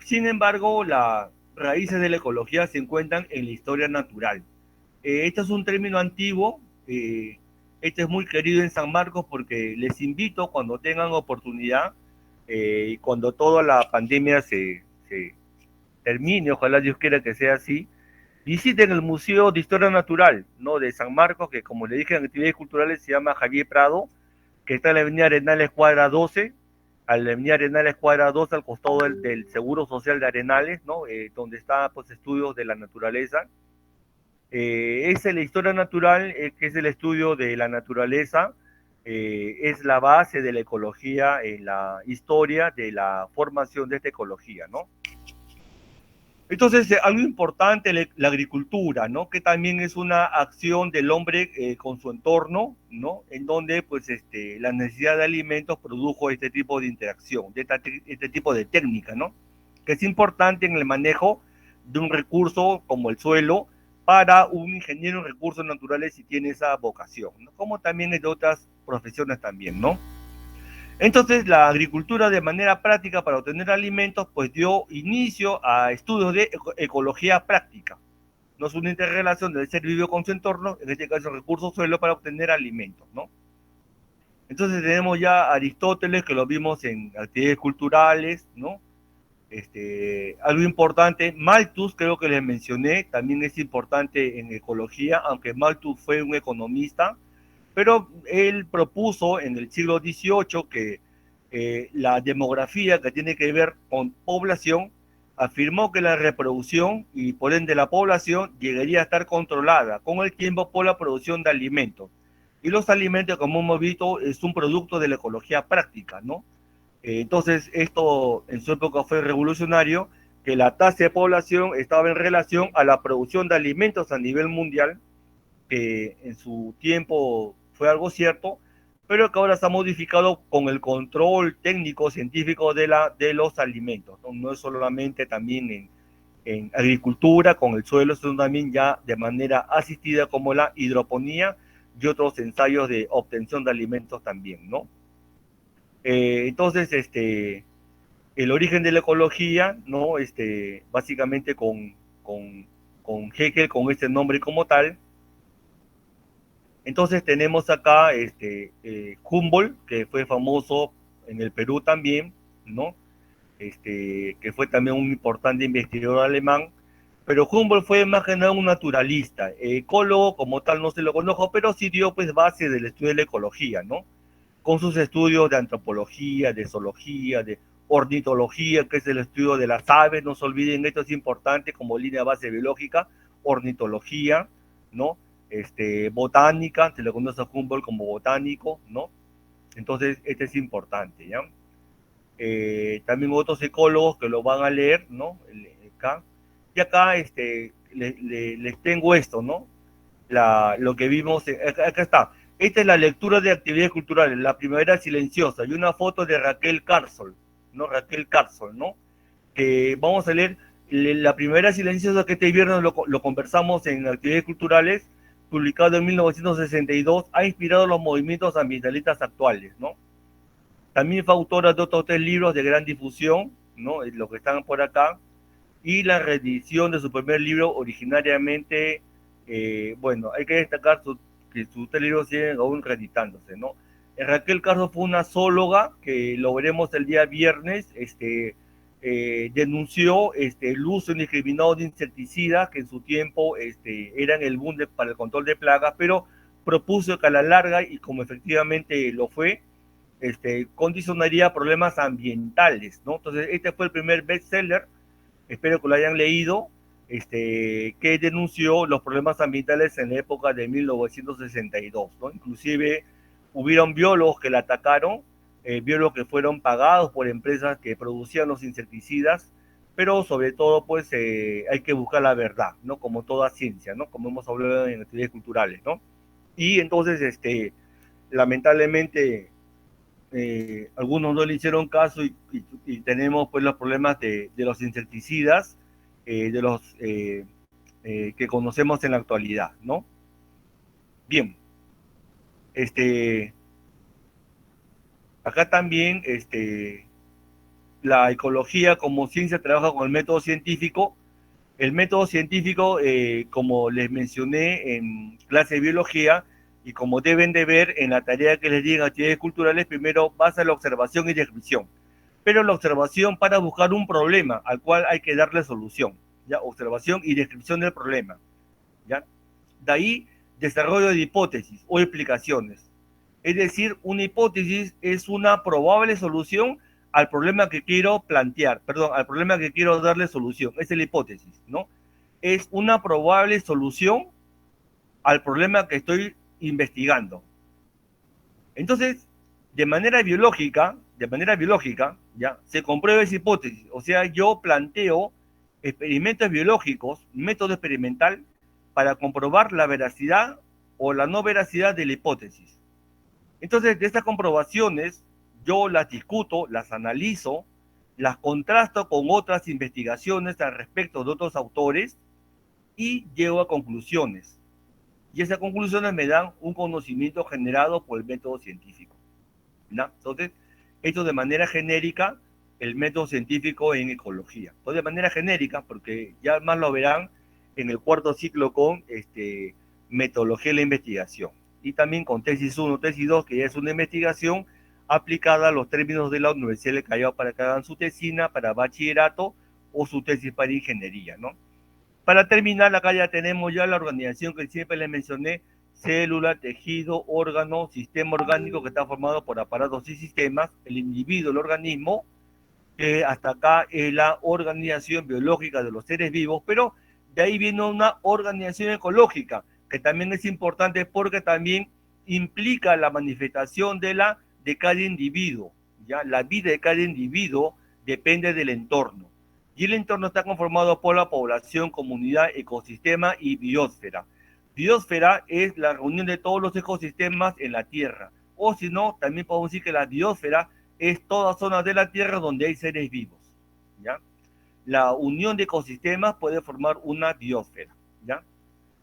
Sin embargo, las raíces de la ecología se encuentran en la historia natural. Este es un término antiguo, este es muy querido en San Marcos porque les invito cuando tengan oportunidad, cuando toda la pandemia se termine, ojalá Dios quiera que sea así, visiten el Museo de Historia Natural, ¿no? De San Marcos, que como le dije en actividades culturales se llama Javier Prado, que está en la avenida Arenales cuadra 12, a la avenida Arenales cuadra 12 al costado del Seguro Social de Arenales, ¿no? Donde está pues estudios de la naturaleza. Es la historia natural, que es el estudio de la naturaleza, es la base de la ecología en la historia de la formación de esta ecología, ¿no? Entonces, algo importante, la agricultura, ¿no? Que también es una acción del hombre con su entorno, ¿no? En donde, pues, la necesidad de alimentos produjo este tipo de interacción, este tipo de técnica, ¿no? Que es importante en el manejo de un recurso como el suelo para un ingeniero en recursos naturales si tiene esa vocación, ¿no? Como también es de otras profesiones también, ¿no? Entonces, la agricultura de manera práctica para obtener alimentos, pues dio inicio a estudios de ecología práctica. No es una interrelación del ser vivo con su entorno, en este caso recursos suelo para obtener alimentos, ¿no? Entonces tenemos ya a Aristóteles, que lo vimos en actividades culturales, ¿no? Algo importante, Malthus, creo que les mencioné, también es importante en ecología, aunque Malthus fue un economista, pero él propuso en el siglo XVIII que la demografía que tiene que ver con población, afirmó que la reproducción y por ende la población llegaría a estar controlada con el tiempo por la producción de alimentos. Y los alimentos, como hemos visto, es un producto de la ecología práctica, ¿no? Entonces, esto en su época fue revolucionario, que la tasa de población estaba en relación a la producción de alimentos a nivel mundial, que en su tiempo fue algo cierto, pero que ahora está modificado con el control técnico científico de los alimentos. No, no es solamente también en agricultura con el suelo, sino también ya de manera asistida como la hidroponía y otros ensayos de obtención de alimentos también, ¿no? Entonces, el origen de la ecología, ¿no? Básicamente con Hegel, con este nombre como tal. Entonces tenemos acá Humboldt, que fue famoso en el Perú también, ¿no? Que fue también un importante investigador alemán, pero Humboldt fue más que nada un naturalista, ecólogo como tal no se lo conozco, pero sí dio pues base del estudio de la ecología, ¿no? Con sus estudios de antropología, de zoología, de ornitología, que es el estudio de las aves, no se olviden, esto es importante como línea base biológica, ornitología, ¿no? Botánica, se le conoce a Humboldt como botánico, ¿no? Entonces, este es importante, ¿ya? También otros ecólogos que lo van a leer, ¿no? Acá. Y acá les tengo esto, ¿no? Lo que vimos, acá está. Esta es la lectura de actividades culturales, la primavera silenciosa, y una foto de Raquel Carson, ¿no? Raquel Carson, ¿no? Que vamos a leer la primavera silenciosa, que este viernes lo conversamos en actividades culturales, publicado en 1962, ha inspirado los movimientos ambientalistas actuales, ¿no? También fue autora de otros 3 libros de gran difusión, ¿no? Los que están por acá, y la reedición de su primer libro originariamente, bueno, hay que destacar que sus 3 libros siguen aún reeditándose, ¿no? Raquel Carso fue una zoóloga que lo veremos el día viernes, denunció el uso indiscriminado de insecticidas que en su tiempo eran el boom para el control de plagas, pero propuso que a la larga, y como efectivamente lo fue, condicionaría problemas ambientales, ¿no? Entonces, este fue el primer bestseller, espero que lo hayan leído, que denunció los problemas ambientales en la época de 1962, ¿no? Inclusive hubieron biólogos que la atacaron, biólogos que fueron pagados por empresas que producían los insecticidas, pero sobre todo pues hay que buscar la verdad, ¿no? Como toda ciencia, ¿no? Como hemos hablado en actividades culturales, ¿no? Y entonces, lamentablemente, algunos no le hicieron caso y tenemos pues los problemas de los insecticidas, de los que conocemos en la actualidad, ¿no? Bien, acá también la ecología como ciencia trabaja con el método científico. El método científico, como les mencioné en clase de biología, y como deben de ver en la tarea que les digan actividades culturales, primero basa la observación y descripción. Pero la observación para buscar un problema al cual hay que darle solución. ¿Ya? Observación y descripción del problema. ¿Ya? De ahí, desarrollo de hipótesis o explicaciones. Es decir, una hipótesis es una probable solución al problema que quiero plantear, perdón, al problema que quiero darle solución. Esa es la hipótesis, ¿no? Es una probable solución al problema que estoy investigando. Entonces, de manera biológica, ya, se comprueba esa hipótesis. O sea, yo planteo experimentos biológicos, método experimental, para comprobar la veracidad o la no veracidad de la hipótesis. Entonces, de estas comprobaciones, yo las discuto, las analizo, las contrasto con otras investigaciones al respecto de otros autores y llego a conclusiones. Y esas conclusiones me dan un conocimiento generado por el método científico, ¿no? Entonces, esto de manera genérica, el método científico en ecología. Entonces, de manera genérica, porque ya más lo verán en el 4º ciclo con metodología de la investigación. Y también con tesis 1, tesis 2, que ya es una investigación aplicada a los términos de la Universidad del Callao para que hagan su tesina para bachillerato o su tesis para ingeniería, ¿no? Para terminar, acá ya tenemos ya la organización que siempre les mencioné: célula, tejido, órgano, sistema orgánico, que está formado por aparatos y sistemas, el individuo, el organismo, que hasta acá es la organización biológica de los seres vivos, pero de ahí viene una organización ecológica, que también es importante porque también implica la manifestación de cada individuo, ¿ya? La vida de cada individuo depende del entorno. Y el entorno está conformado por la población, comunidad, ecosistema y biosfera. Biosfera es la reunión de todos los ecosistemas en la Tierra. O si no, también podemos decir que la biosfera es toda zona de la Tierra donde hay seres vivos, ¿ya? La unión de ecosistemas puede formar una biosfera, ¿ya?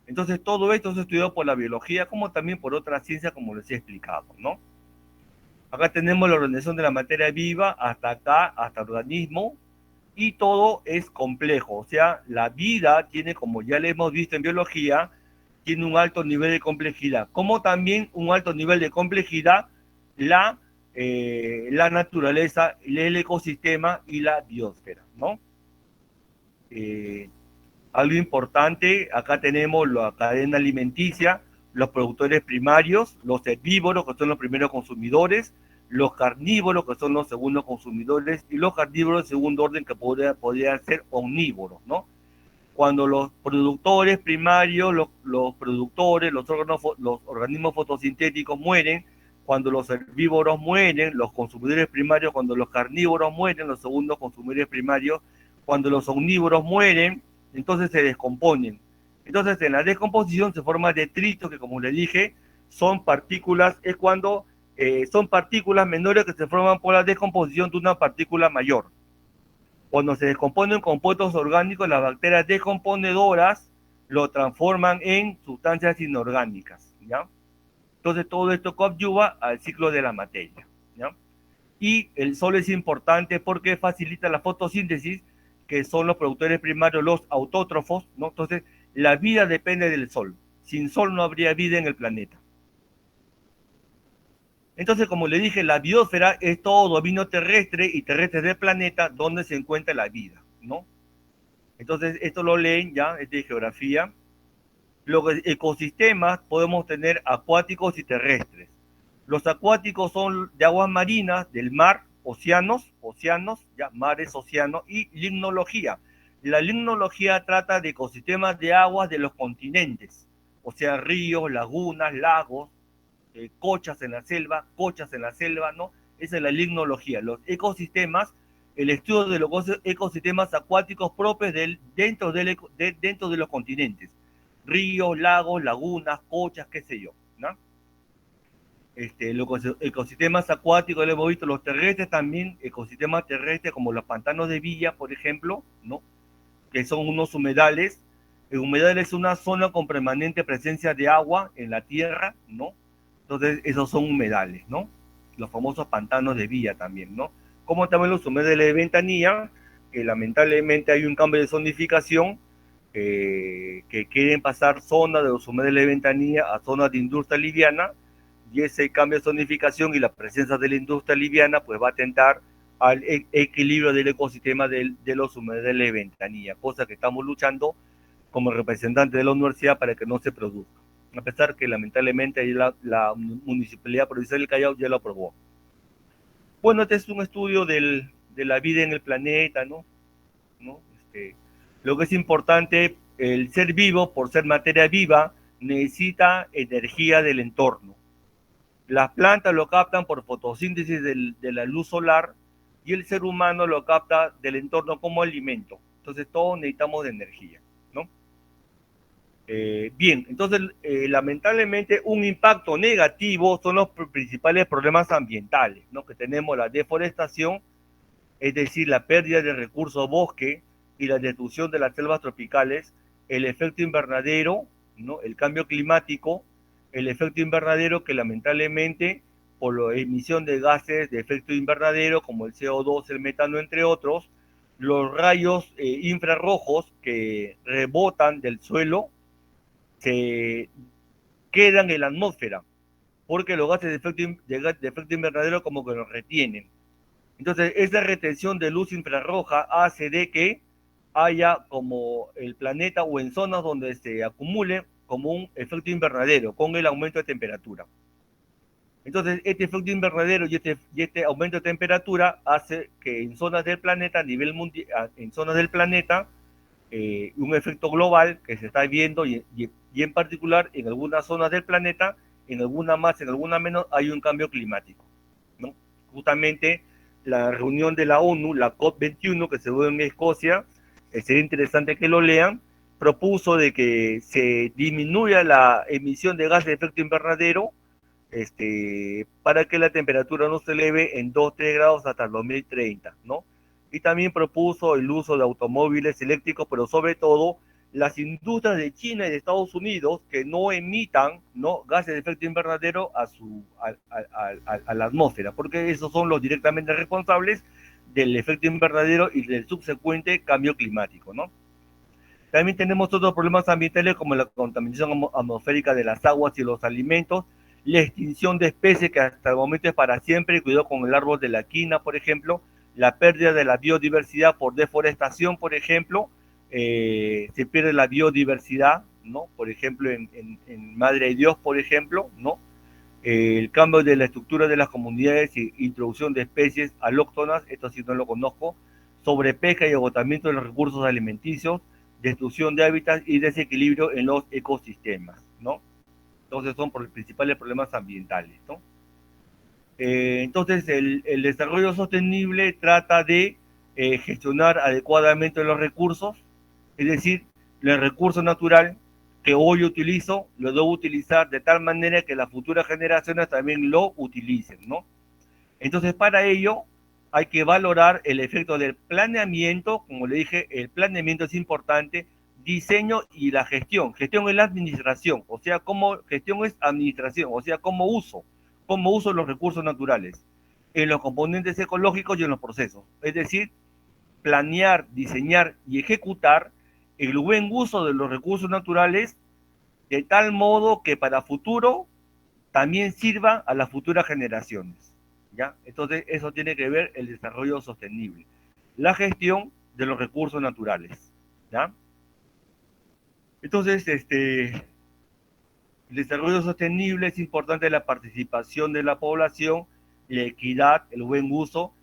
Entonces, todo esto es estudiado por la biología, como también por otras ciencias, como les he explicado, ¿no? Acá tenemos la organización de la materia viva, hasta acá, hasta el organismo, y todo es complejo. O sea, la vida tiene, como ya le hemos visto en biología, tiene un alto nivel de complejidad, como también un alto nivel de complejidad la naturaleza, el ecosistema y la biosfera, ¿no? Algo importante, acá tenemos la cadena alimenticia, los productores primarios, los herbívoros, que son los primeros consumidores, los carnívoros, que son los segundos consumidores, y los carnívoros de segundo orden, que podrían ser omnívoros, ¿no? Cuando los productores primarios, los productores, los organismos fotosintéticos mueren, cuando los herbívoros mueren, los consumidores primarios, cuando los carnívoros mueren, los segundos consumidores primarios, cuando los omnívoros mueren, entonces se descomponen. Entonces, en la descomposición se forma detrito, que como les dije, son partículas, es cuando son partículas menores que se forman por la descomposición de una partícula mayor. Cuando se descomponen compuestos orgánicos, las bacterias descomponedoras lo transforman en sustancias inorgánicas, ¿ya? Entonces todo esto coadyuva al ciclo de la materia, ¿ya? Y el sol es importante porque facilita la fotosíntesis, que son los productores primarios, los autótrofos, ¿no? Entonces la vida depende del sol. Sin sol no habría vida en el planeta. Entonces, como le dije, la biosfera es todo dominio terrestre y terrestre del planeta donde se encuentra la vida, ¿no? Entonces, esto lo leen ya, es de geografía. Los ecosistemas podemos tener acuáticos y terrestres. Los acuáticos son de aguas marinas, del mar, océanos, ya, mares, océanos, y limnología. La limnología trata de ecosistemas de aguas de los continentes, o sea, ríos, lagunas, lagos, cochas en la selva, ¿no? Esa es la limnología. Los ecosistemas, el estudio de los ecosistemas acuáticos propios dentro de los continentes. Ríos, lagos, lagunas, cochas, qué sé yo, ¿no? Los ecosistemas acuáticos, lo hemos visto, los terrestres también, ecosistemas terrestres como los pantanos de Villa, por ejemplo, ¿no? Que son unos humedales. El humedal es una zona con permanente presencia de agua en la tierra, ¿no? Entonces, esos son humedales, ¿no? Los famosos pantanos de Villa también, ¿no? Como también los humedales de Ventanilla, que lamentablemente hay un cambio de zonificación, que quieren pasar zonas de los humedales de Ventanilla a zonas de industria liviana, y ese cambio de zonificación y la presencia de la industria liviana pues va a atentar al equilibrio del ecosistema de los humedales de Ventanilla, cosa que estamos luchando como representante de la universidad para que no se produzca, a pesar que lamentablemente la Municipalidad Provincial del Callao ya lo aprobó. Bueno, este es un estudio de la vida en el planeta, ¿no? ¿No? Lo que es importante, el ser vivo, por ser materia viva, necesita energía del entorno. Las plantas lo captan por fotosíntesis de la luz solar y el ser humano lo capta del entorno como alimento. Entonces todos necesitamos de energía, ¿no? Bien, entonces lamentablemente un impacto negativo son los principales problemas ambientales, ¿no? Que tenemos la deforestación, es decir, la pérdida de recursos bosque y la destrucción de las selvas tropicales, el efecto invernadero, ¿no? El cambio climático, el efecto invernadero que lamentablemente por la emisión de gases de efecto invernadero como el CO2, el metano, entre otros, los rayos infrarrojos que rebotan del suelo se quedan en la atmósfera, porque los gases de efecto invernadero como que los retienen. Entonces, esa retención de luz infrarroja hace de que haya como el planeta o en zonas donde se acumule como un efecto invernadero con el aumento de temperatura. Entonces, este efecto invernadero y este aumento de temperatura hace que en zonas del planeta, a nivel mundial, en zonas del planeta, un efecto global que se está viendo y en particular en algunas zonas del planeta, en alguna más, en alguna menos, hay un cambio climático, ¿no? Justamente la reunión de la ONU, la COP21, que se dio en Escocia, sería interesante que lo lean, propuso de que se disminuya la emisión de gases de efecto invernadero, para que la temperatura no se eleve en 2-3 grados hasta el 2030, ¿no? Y también propuso el uso de automóviles eléctricos, pero sobre todo las industrias de China y de Estados Unidos que no emitan, ¿no?, gases de efecto invernadero a la atmósfera, porque esos son los directamente responsables del efecto invernadero y del subsecuente cambio climático, ¿no? También tenemos otros problemas ambientales como la contaminación atmosférica de las aguas y los alimentos, la extinción de especies que hasta el momento es para siempre, cuidado con el árbol de la quina, por ejemplo, la pérdida de la biodiversidad por deforestación, por ejemplo, se pierde la biodiversidad, ¿no? Por ejemplo, en Madre de Dios, por ejemplo, ¿no? El cambio de la estructura de las comunidades y introducción de especies alóctonas, esto sí no lo conozco, sobrepesca y agotamiento de los recursos alimenticios, destrucción de hábitats y desequilibrio en los ecosistemas, ¿no? Entonces son principales problemas ambientales, ¿no? Entonces el desarrollo sostenible trata de gestionar adecuadamente los recursos, es decir, el recurso natural que hoy utilizo, lo debo utilizar de tal manera que las futuras generaciones también lo utilicen, ¿no? Entonces, para ello, hay que valorar el efecto del planeamiento. Como le dije, el planeamiento es importante, diseño y la gestión. Gestión es la administración, o sea, gestión es administración, o sea, cómo uso los recursos naturales en los componentes ecológicos y en los procesos. Es decir, planear, diseñar y ejecutar el buen uso de los recursos naturales de tal modo que para futuro también sirva a las futuras generaciones. ¿Ya? Entonces, eso tiene que ver el desarrollo sostenible. La gestión de los recursos naturales. ¿Ya? Entonces, el desarrollo sostenible es importante la participación de la población, la equidad, el buen uso,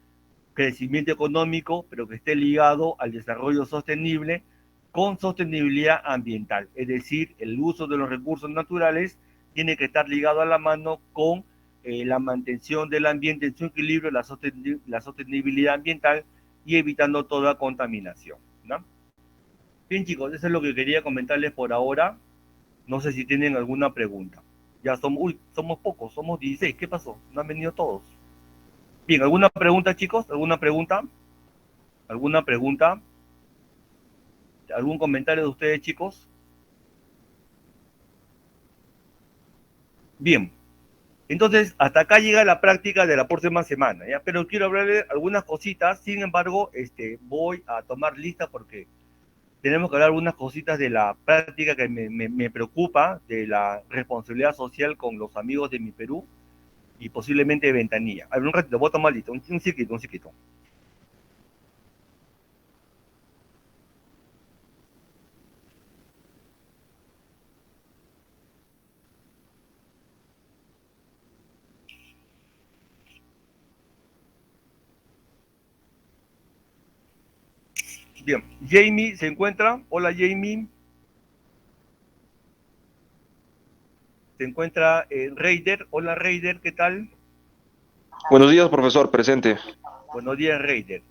crecimiento económico, pero que esté ligado al desarrollo sostenible con sostenibilidad ambiental. Es decir, el uso de los recursos naturales tiene que estar ligado a la mano con la mantención del ambiente en su equilibrio, la sostenibilidad ambiental y evitando toda contaminación, ¿no? Bien, chicos, eso es lo que quería comentarles por ahora. No sé si tienen alguna pregunta. Ya somos pocos, somos 16. ¿Qué pasó? No han venido todos. Bien, ¿alguna pregunta, chicos? ¿Alguna pregunta? ¿Alguna pregunta? ¿Algún comentario de ustedes, chicos? Bien. Entonces, hasta acá llega la práctica de la próxima semana, ¿ya? Pero quiero hablarles algunas cositas. Sin embargo, voy a tomar lista porque tenemos que hablar algunas cositas de la práctica que me preocupa, de la responsabilidad social con los amigos de mi Perú y posiblemente de Ventanilla. A ver, un ratito, voy a tomar lista, un chiquito, un chiquito. Bien, Jamie se encuentra. Hola, Jamie. Se encuentra Raider. Hola, Raider, ¿qué tal? Buenos días, profesor, presente. Buenos días, Raider.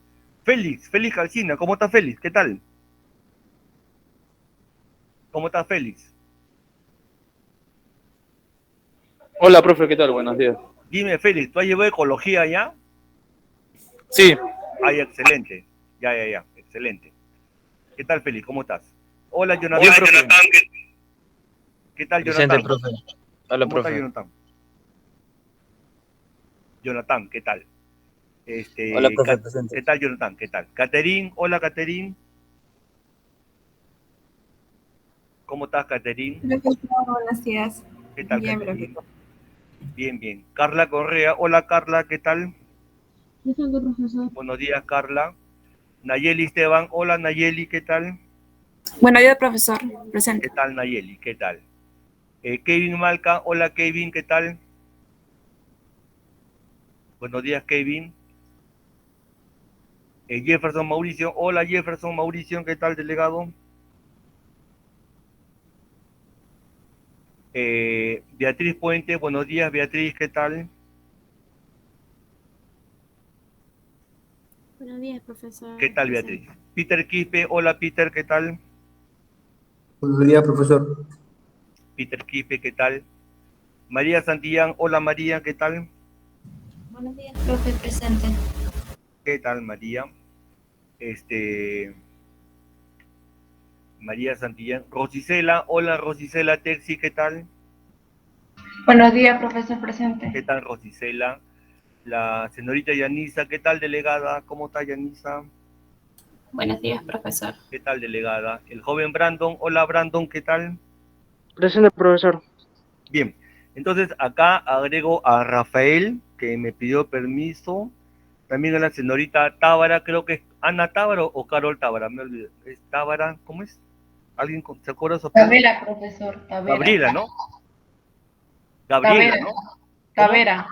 Félix Calcina, ¿cómo está Félix? ¿Qué tal? ¿Cómo está Félix? Hola, profe, ¿qué tal? Buenos días. Dime, Félix, ¿tú has llevado ecología ya? Sí, Ay, excelente. Ya, excelente. ¿Qué tal, Félix? ¿Cómo estás? Hola, bien, Jonathan. profe. ¿Qué tal, Presente, Jonathan? profe. Hola, ¿Cómo está, profe. Jonathan? Jonathan, ¿qué tal? Hola, profe, presente. ¿Qué tal, Jonathan? ¿Qué tal? Caterín, hola, Caterín. ¿Cómo estás, Caterín? Profesor, buenos días. ¿Qué tal, Bien, Caterín? profesor. Bien, bien. Carla Correa, hola, Carla, ¿qué tal? Presente, profesor. Buenos días, Carla. Nayeli Esteban, hola, Nayeli, ¿qué tal? Buenos días, profesor. ¿Qué Presente. tal, Nayeli? ¿Qué tal? Kevin Malca, hola, Kevin, ¿qué tal? Buenos días, Kevin. Jefferson Mauricio, hola, Jefferson Mauricio, ¿qué tal, delegado? Beatriz Puente, buenos días, Beatriz, ¿qué tal? Buenos días, profesor. ¿Qué tal, Presente. Beatriz? Peter Quispe, hola, Peter, ¿qué tal? Buenos días, profesor. Peter Quispe, ¿qué tal? María Santillán, hola, María, ¿qué tal? Buenos días, profe. Presente. ¿Qué tal, María? Este, María Santillán. Rosicela, hola, Rosicela Texi, ¿qué tal? Buenos días, profesor presente. ¿Qué tal, Rosicela? La señorita Yanisa, ¿qué tal, delegada? ¿Cómo está, Yanisa? Buenos días, profesor. ¿Qué tal, delegada? El joven Brandon, hola, Brandon, ¿qué tal? Presente, profesor. Bien, entonces acá agrego a Rafael, que me pidió permiso. También a la señorita Tábara, creo que es Ana Tábara o Carol Tábara, me olvidé. ¿Es Tábara? ¿Cómo es? ¿Alguien se acuerda de su apellido? Tavera, profesor, Tavera. Gabriela, ¿no? Gabriela, Tavera, ¿no? ¿Cómo? Tavera,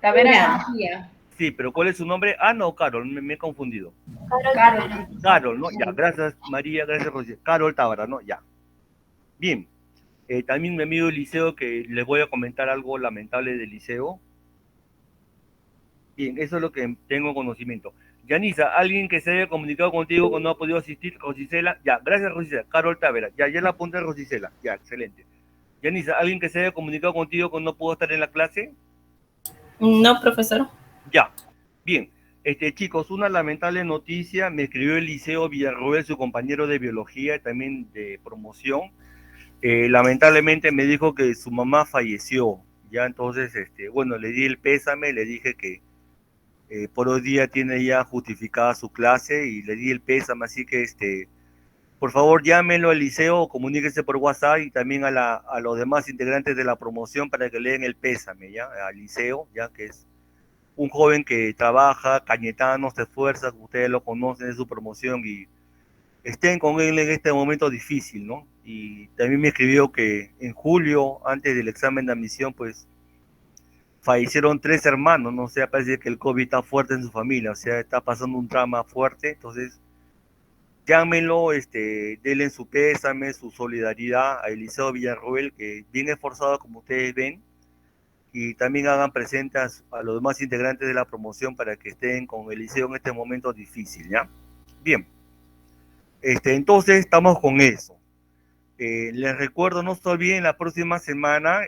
Tavera García. Sí, pero ¿cuál es su nombre? Ana o Carol, me he confundido. Carol Carol, Tábara. profesor. Carol, ¿no? Ya, gracias María, gracias José. Carol Tábara, ¿no? Ya. Bien, también mi amigo Eliseo, que les voy a comentar algo lamentable del Liceo. Bien, eso es lo que tengo conocimiento. Yanisa, alguien que se haya comunicado contigo que no ha podido asistir, Rosicela. Ya, gracias Rosicela. Carol Tavera, ya la apunté a Rosicela. Ya, excelente. Yanisa, alguien que se haya comunicado contigo que no pudo estar en la clase. No, profesor. Ya, bien. Chicos, una lamentable noticia, me escribió Eliseo Villarroel, su compañero de biología y también de promoción. Lamentablemente me dijo que su mamá falleció. Ya, entonces, bueno, le di el pésame, le dije que por hoy día tiene ya justificada su clase y le di el pésame, así que por favor llámenlo al liceo o comuníquese por WhatsApp y también a los demás integrantes de la promoción para que le den el pésame, ya, al liceo, ya que es un joven que trabaja, Cañetano, se esfuerza, ustedes lo conocen, es su promoción y estén con él en este momento difícil, ¿no? Y también me escribió que en julio, antes del examen de admisión, pues fallecieron 3 hermanos, ¿no? O sea, parece que el COVID está fuerte en su familia, o sea, está pasando un drama fuerte, entonces llámenlo, denle su pésame, su solidaridad a Eliseo Villarroel, que bien esforzado como ustedes ven, y también hagan presente a los demás integrantes de la promoción para que estén con Eliseo en este momento difícil, ¿ya? Bien, entonces estamos con eso. Les recuerdo, no se olviden, la próxima semana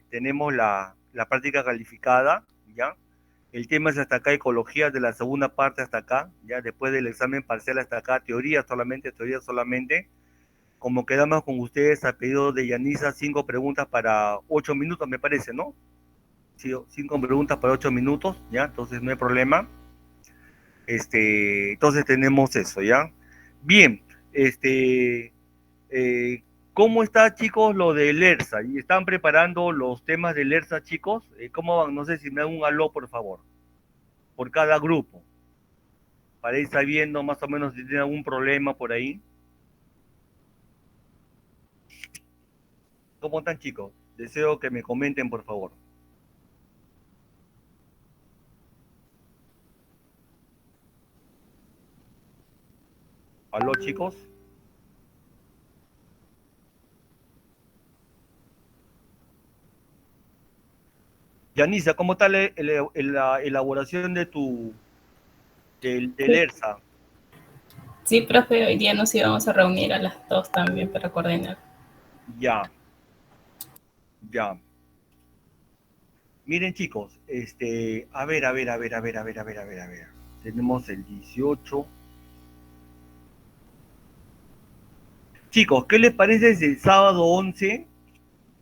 tenemos la práctica calificada, ¿ya? El tema es hasta acá, ecología, de la segunda parte hasta acá, ya después del examen parcial hasta acá, teoría solamente. Como quedamos con ustedes, a pedido de Yanisa, 5 preguntas para 8 minutos, me parece, ¿no? Sí, 5 preguntas para 8 minutos, ¿ya? Entonces no hay problema. Entonces tenemos eso, ¿ya? Bien, ¿cómo está, chicos, lo del ERSA? ¿Y están preparando los temas del ERSA, chicos? ¿Cómo van? No sé si me dan un aló, por favor, por cada grupo, para ir sabiendo más o menos si tienen algún problema por ahí. ¿Cómo están, chicos? Deseo que me comenten, por favor. ¿Aló, chicos? Yanisa, ¿cómo está la elaboración de del ERSA? Sí, profe, hoy día nos íbamos a reunir a las 2 también para coordinar. Ya. Miren, chicos, a ver. Tenemos el 18. Chicos, ¿qué les parece si el sábado 11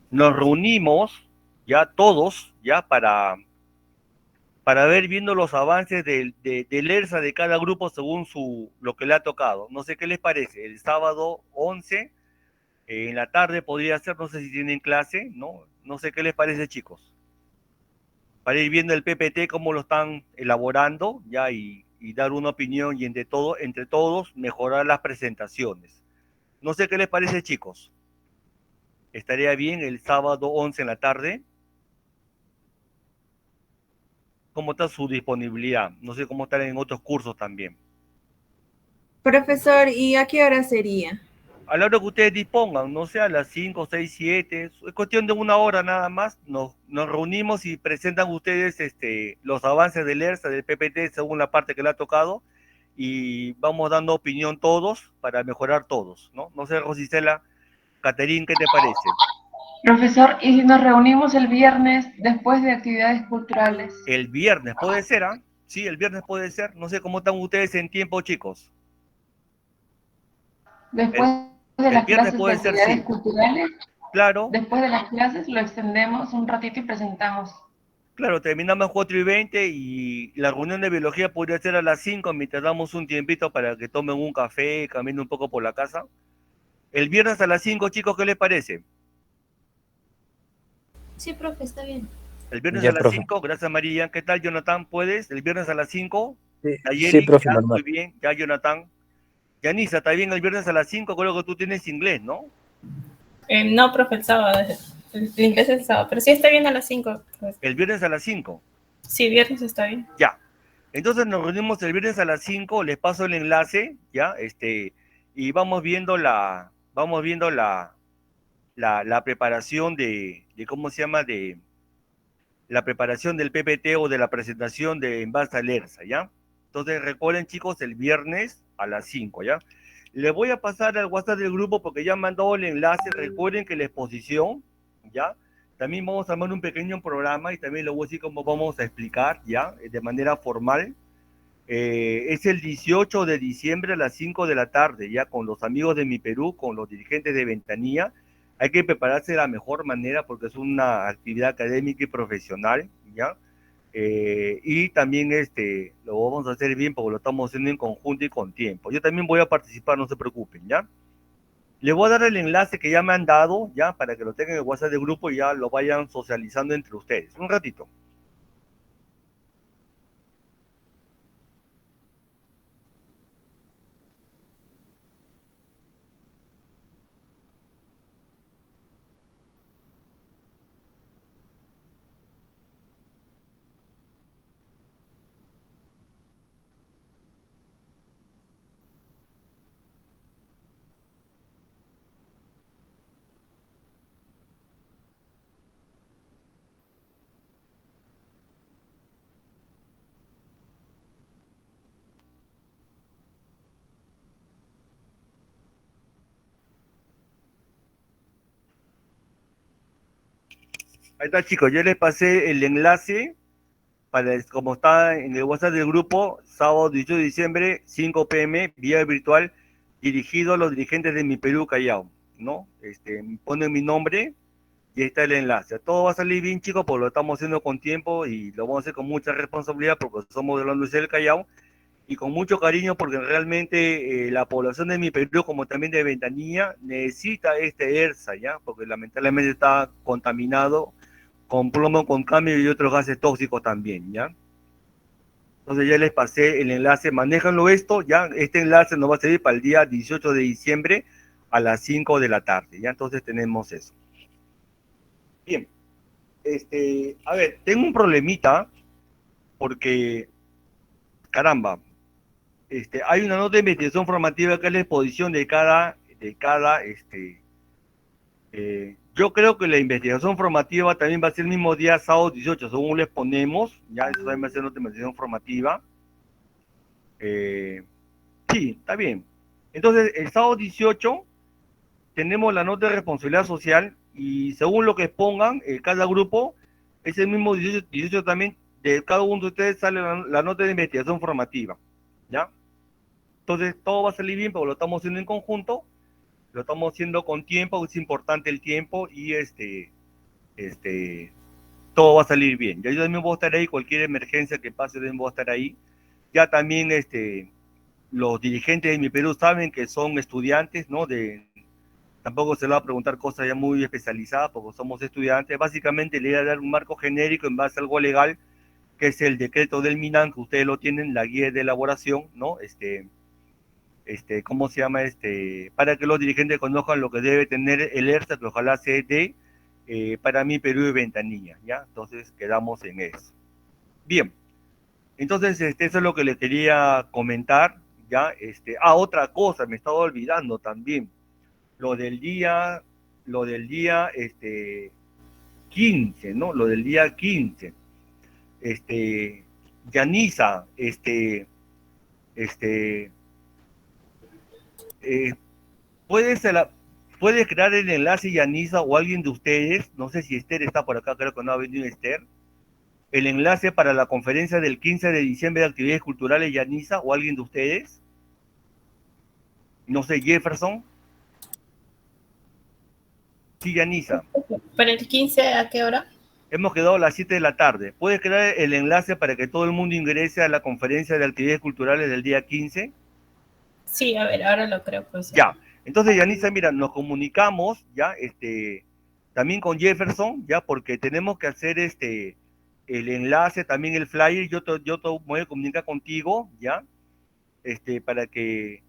nos reunimos ya todos, ya para ver viendo los avances del ERSA de cada grupo según lo que le ha tocado? No sé qué les parece. El sábado 11 en la tarde podría ser, no sé si tienen clase, ¿no? No sé qué les parece, chicos. Para ir viendo el PPT, cómo lo están elaborando, ya, y dar una opinión y entre todos mejorar las presentaciones. No sé qué les parece, chicos. ¿Estaría bien el sábado 11 en la tarde? ¿Cómo está su disponibilidad? No sé cómo estar en otros cursos también. Profesor, ¿y a qué hora sería? A la hora que ustedes dispongan, no sé, a las 5, 6, 7, es cuestión de una hora nada más, nos reunimos y presentan ustedes los avances del ERSA, del PPT, según la parte que le ha tocado, y vamos dando opinión todos para mejorar todos, ¿no? No sé, Rosicela, Caterín, ¿qué te parece? Profesor, ¿y si nos reunimos el viernes después de actividades culturales? El viernes puede ser, ¿ah? Sí, el viernes puede ser. No sé cómo están ustedes en tiempo, chicos. Después de las viernes clases de puede ser, actividades sí. culturales, Claro. después de las clases lo extendemos un ratito y presentamos. Claro, terminamos a 4:20 y la reunión de biología podría ser a las 5 mientras damos un tiempito para que tomen un café, caminen un poco por la casa. El viernes a las 5, chicos, ¿qué les parece? Sí, profe, está bien. El viernes Ya, a las profe. 5, gracias María. ¿Qué tal, Jonathan? ¿Puedes? El viernes a las 5. Sí, profe, ya, normal. muy bien, ya, Jonathan. Yanisa, está bien el viernes a las 5, creo que tú tienes inglés, ¿no? No, profe, el sábado. El inglés es el sábado, pero sí está bien a las 5. El viernes a las 5. Sí, viernes está bien. Ya. Entonces nos reunimos el viernes a las 5, les paso el enlace, ya, y vamos viendo la preparación de ¿cómo se llama? De la preparación del PPT o de la presentación de en base al ERSA, ¿ya? Entonces recuerden, chicos, el viernes a las 5, ¿ya? Les voy a pasar al WhatsApp del grupo porque ya han mandado el enlace. Recuerden que la exposición, ¿ya? También vamos a armar un pequeño programa y también lo voy a decir cómo vamos a explicar, ¿ya? De manera formal. Es el 18 de diciembre a las 5 de la tarde, ya con los amigos de Mi Perú, con los dirigentes de Ventanilla. Hay que prepararse de la mejor manera porque es una actividad académica y profesional, ¿ya? Y también lo vamos a hacer bien porque lo estamos haciendo en conjunto y con tiempo. Yo también voy a participar, no se preocupen, ¿ya? Les voy a dar el enlace que ya me han dado, ¿ya? Para que lo tengan en el WhatsApp del grupo y ya lo vayan socializando entre ustedes. Un ratito. Ahí está, chicos, yo les pasé el enlace como está en el WhatsApp del grupo, sábado 18 de diciembre, 5 p.m., vía virtual, dirigido a los dirigentes de Mi Perú Callao, ¿no? Ponen mi nombre y ahí está el enlace. Todo va a salir bien, chicos, porque lo estamos haciendo con tiempo y lo vamos a hacer con mucha responsabilidad porque somos de la Universidad del Callao y con mucho cariño porque realmente la población de Mi Perú, como también de Ventanilla, necesita este ERSA, ¿ya? Porque lamentablemente está contaminado con plomo, con cambio y otros gases tóxicos también, ¿ya? Entonces ya les pasé el enlace, manéjanlo esto, ¿ya? Este enlace nos va a servir para el día 18 de diciembre a las 5 de la tarde, ¿ya? Entonces tenemos eso. Bien, a ver, tengo un problemita, porque, caramba, hay una nota de investigación formativa que es la exposición yo creo que la investigación formativa también va a ser el mismo día, sábado 18, según les ponemos, ya eso también va a ser nota de investigación formativa. Sí, está bien. Entonces, el sábado 18 tenemos la nota de responsabilidad social y según lo que pongan, cada grupo, es el mismo 18 también, de cada uno de ustedes sale la nota de investigación formativa, ¿ya? Entonces, todo va a salir bien porque lo estamos haciendo en conjunto. Lo estamos haciendo con tiempo, es importante el tiempo y todo va a salir bien. Yo también voy a estar ahí, cualquier emergencia que pase, también voy a estar ahí. Ya también los dirigentes de Mi Perú saben que son estudiantes, ¿no? Tampoco se les va a preguntar cosas ya muy especializadas porque somos estudiantes. Básicamente le voy a dar un marco genérico en base a algo legal, que es el decreto del MINAN, que ustedes lo tienen, la guía de elaboración, ¿no? ¿Cómo se llama? Para que los dirigentes conozcan lo que debe tener el ERSA, que ojalá se dé para Mi Perú y Ventanilla, ¿ya? Entonces quedamos en eso. Bien, entonces eso es lo que les quería comentar, ¿ya? Otra cosa, me estaba olvidando también, lo del día 15, ¿no? Lo del día 15. Yanisa, ¿puedes crear el enlace, Yanisa, o alguien de ustedes? No sé si Esther está por acá, creo que no ha venido Esther. El enlace para la conferencia del 15 de diciembre de actividades culturales, Yanisa, o alguien de ustedes. No sé, Jefferson. Sí, Yanisa. ¿Para el 15 a qué hora? Hemos quedado a las 7 de la tarde. ¿Puedes crear el enlace para que todo el mundo ingrese a la conferencia de actividades culturales del día 15? Sí, a ver, ahora lo creo, pues. Ya, entonces, Yanisa, mira, nos comunicamos, ya, también con Jefferson, ya, porque tenemos que hacer el enlace, también el flyer, yo te voy a comunicar contigo, ya, para que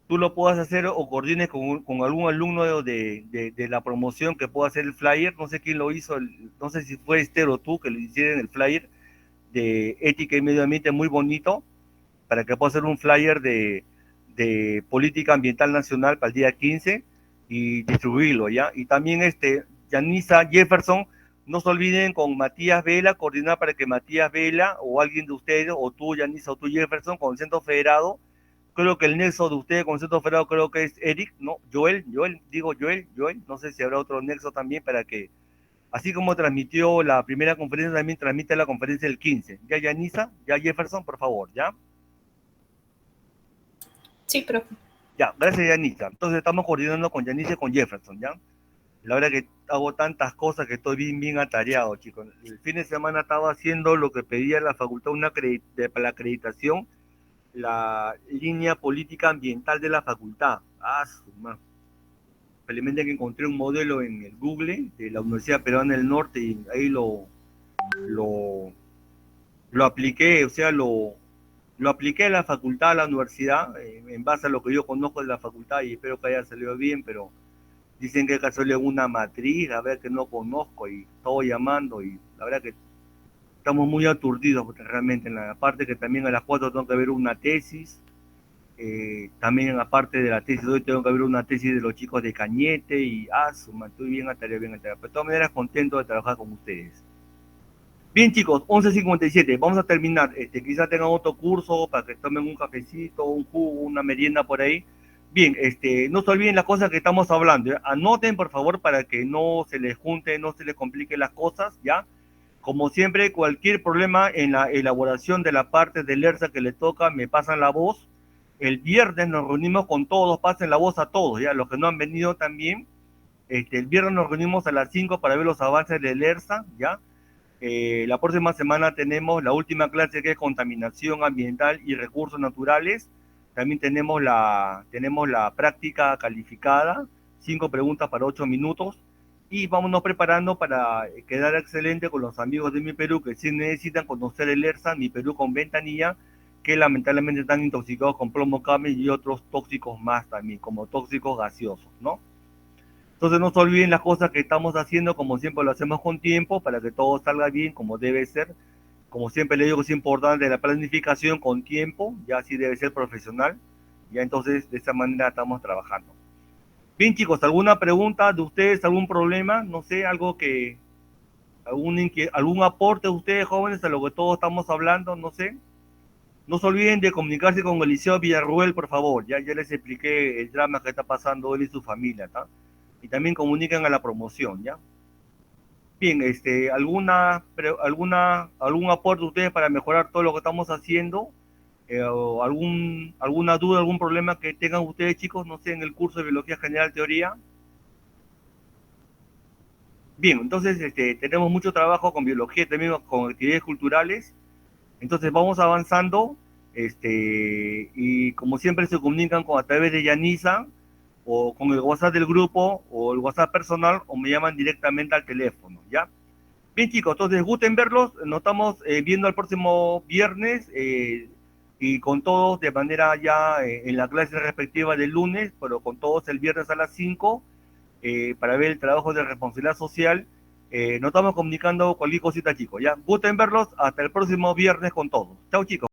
tú lo puedas hacer o coordines con algún alumno de la promoción que pueda hacer el flyer. No sé quién lo hizo, no sé si fue Esther o tú que lo hicieron el flyer de ética y medio ambiente, muy bonito, para que pueda hacer un flyer de política ambiental nacional para el día 15 y distribuirlo, ¿ya? Y también Yanisa, Jefferson, No se olviden con Matías Vela, coordinar para que Matías Vela o alguien de ustedes, o tú, Yanisa, o tú, Jefferson, con el Centro Federado, creo que el nexo de ustedes con el Centro Federado creo que es Eric, ¿no? Joel, no sé si habrá otro nexo también para que, así como transmitió la primera conferencia, también transmite la conferencia del 15. Ya, Yanisa, ya, Jefferson, por favor, ¿ya? Sí, profe. Ya, gracias, Yanisa. Entonces estamos coordinando con Yanisa y con Jefferson, ¿ya? La verdad que hago tantas cosas que estoy bien atareado, chicos. El fin de semana estaba haciendo lo que pedía la facultad, para la acreditación, la línea política ambiental de la facultad. Felizmente que encontré un modelo en el Google de la Universidad Peruana del Norte y ahí lo apliqué, o sea, lo apliqué a la facultad, a la universidad, en base a lo que yo conozco de la facultad y espero que haya salido bien, pero dicen que hay que hacerle una matriz, a ver que no conozco y estoy llamando y la verdad que estamos muy aturdidos porque realmente en la parte que también a las 4 tengo que ver una tesis, también en la parte de la tesis hoy tengo que ver una tesis de los chicos de Cañete y estoy bien atareado, pero de todas maneras contento de trabajar con ustedes. Bien chicos, 11:57, vamos a terminar, quizás tengan otro curso para que tomen un cafecito, un jugo, una merienda por ahí. Bien, no se olviden las cosas que estamos hablando, ¿ya? Anoten por favor para que no se les junte, no se les compliquen las cosas, ¿ya? Como siempre, cualquier problema en la elaboración de la parte del ERSA que les toca, me pasan la voz. El viernes nos reunimos con todos, pasen la voz a todos, ¿ya? Los que no han venido también, el viernes nos reunimos a las 5 para ver los avances del ERSA, ¿ya? La próxima semana tenemos la última clase que es contaminación ambiental y recursos naturales. También tenemos la práctica calificada, 5 preguntas para 8 minutos. Y vámonos preparando para quedar excelente con los amigos de Mi Perú que sí necesitan conocer el ERSA, Mi Perú con Ventanilla, que lamentablemente están intoxicados con plomo cadmio y otros tóxicos más también, como tóxicos gaseosos, ¿no? Entonces no se olviden las cosas que estamos haciendo, como siempre lo hacemos con tiempo, para que todo salga bien, como debe ser. Como siempre le digo que es importante la planificación con tiempo, ya así debe ser profesional, ya entonces de esa manera estamos trabajando. Bien chicos, ¿alguna pregunta de ustedes, algún problema? No sé, algún aporte de ustedes jóvenes a lo que todos estamos hablando, no sé. No se olviden de comunicarse con Eliseo Villarruel, por favor, ya les expliqué el drama que está pasando él y su familia, ¿tá? Y también comunican a la promoción, ¿ya? Bien, algún aporte de ustedes para mejorar todo lo que estamos haciendo, o alguna duda, algún problema que tengan ustedes, chicos, no sé, en el curso de Biología General Teoría. Bien, entonces tenemos mucho trabajo con biología, también con actividades culturales, entonces vamos avanzando, y como siempre se comunican a través de Yanisa, o con el WhatsApp del grupo, o el WhatsApp personal, o me llaman directamente al teléfono, ¿ya? Bien chicos, entonces gusten verlos, nos estamos viendo el próximo viernes, y con todos de manera ya en la clase respectiva del lunes, pero con todos el viernes a las 5, para ver el trabajo de responsabilidad social. Nos estamos comunicando cualquier cosita chicos, ¿ya? Gusten verlos, hasta el próximo viernes con todos. Chao chicos.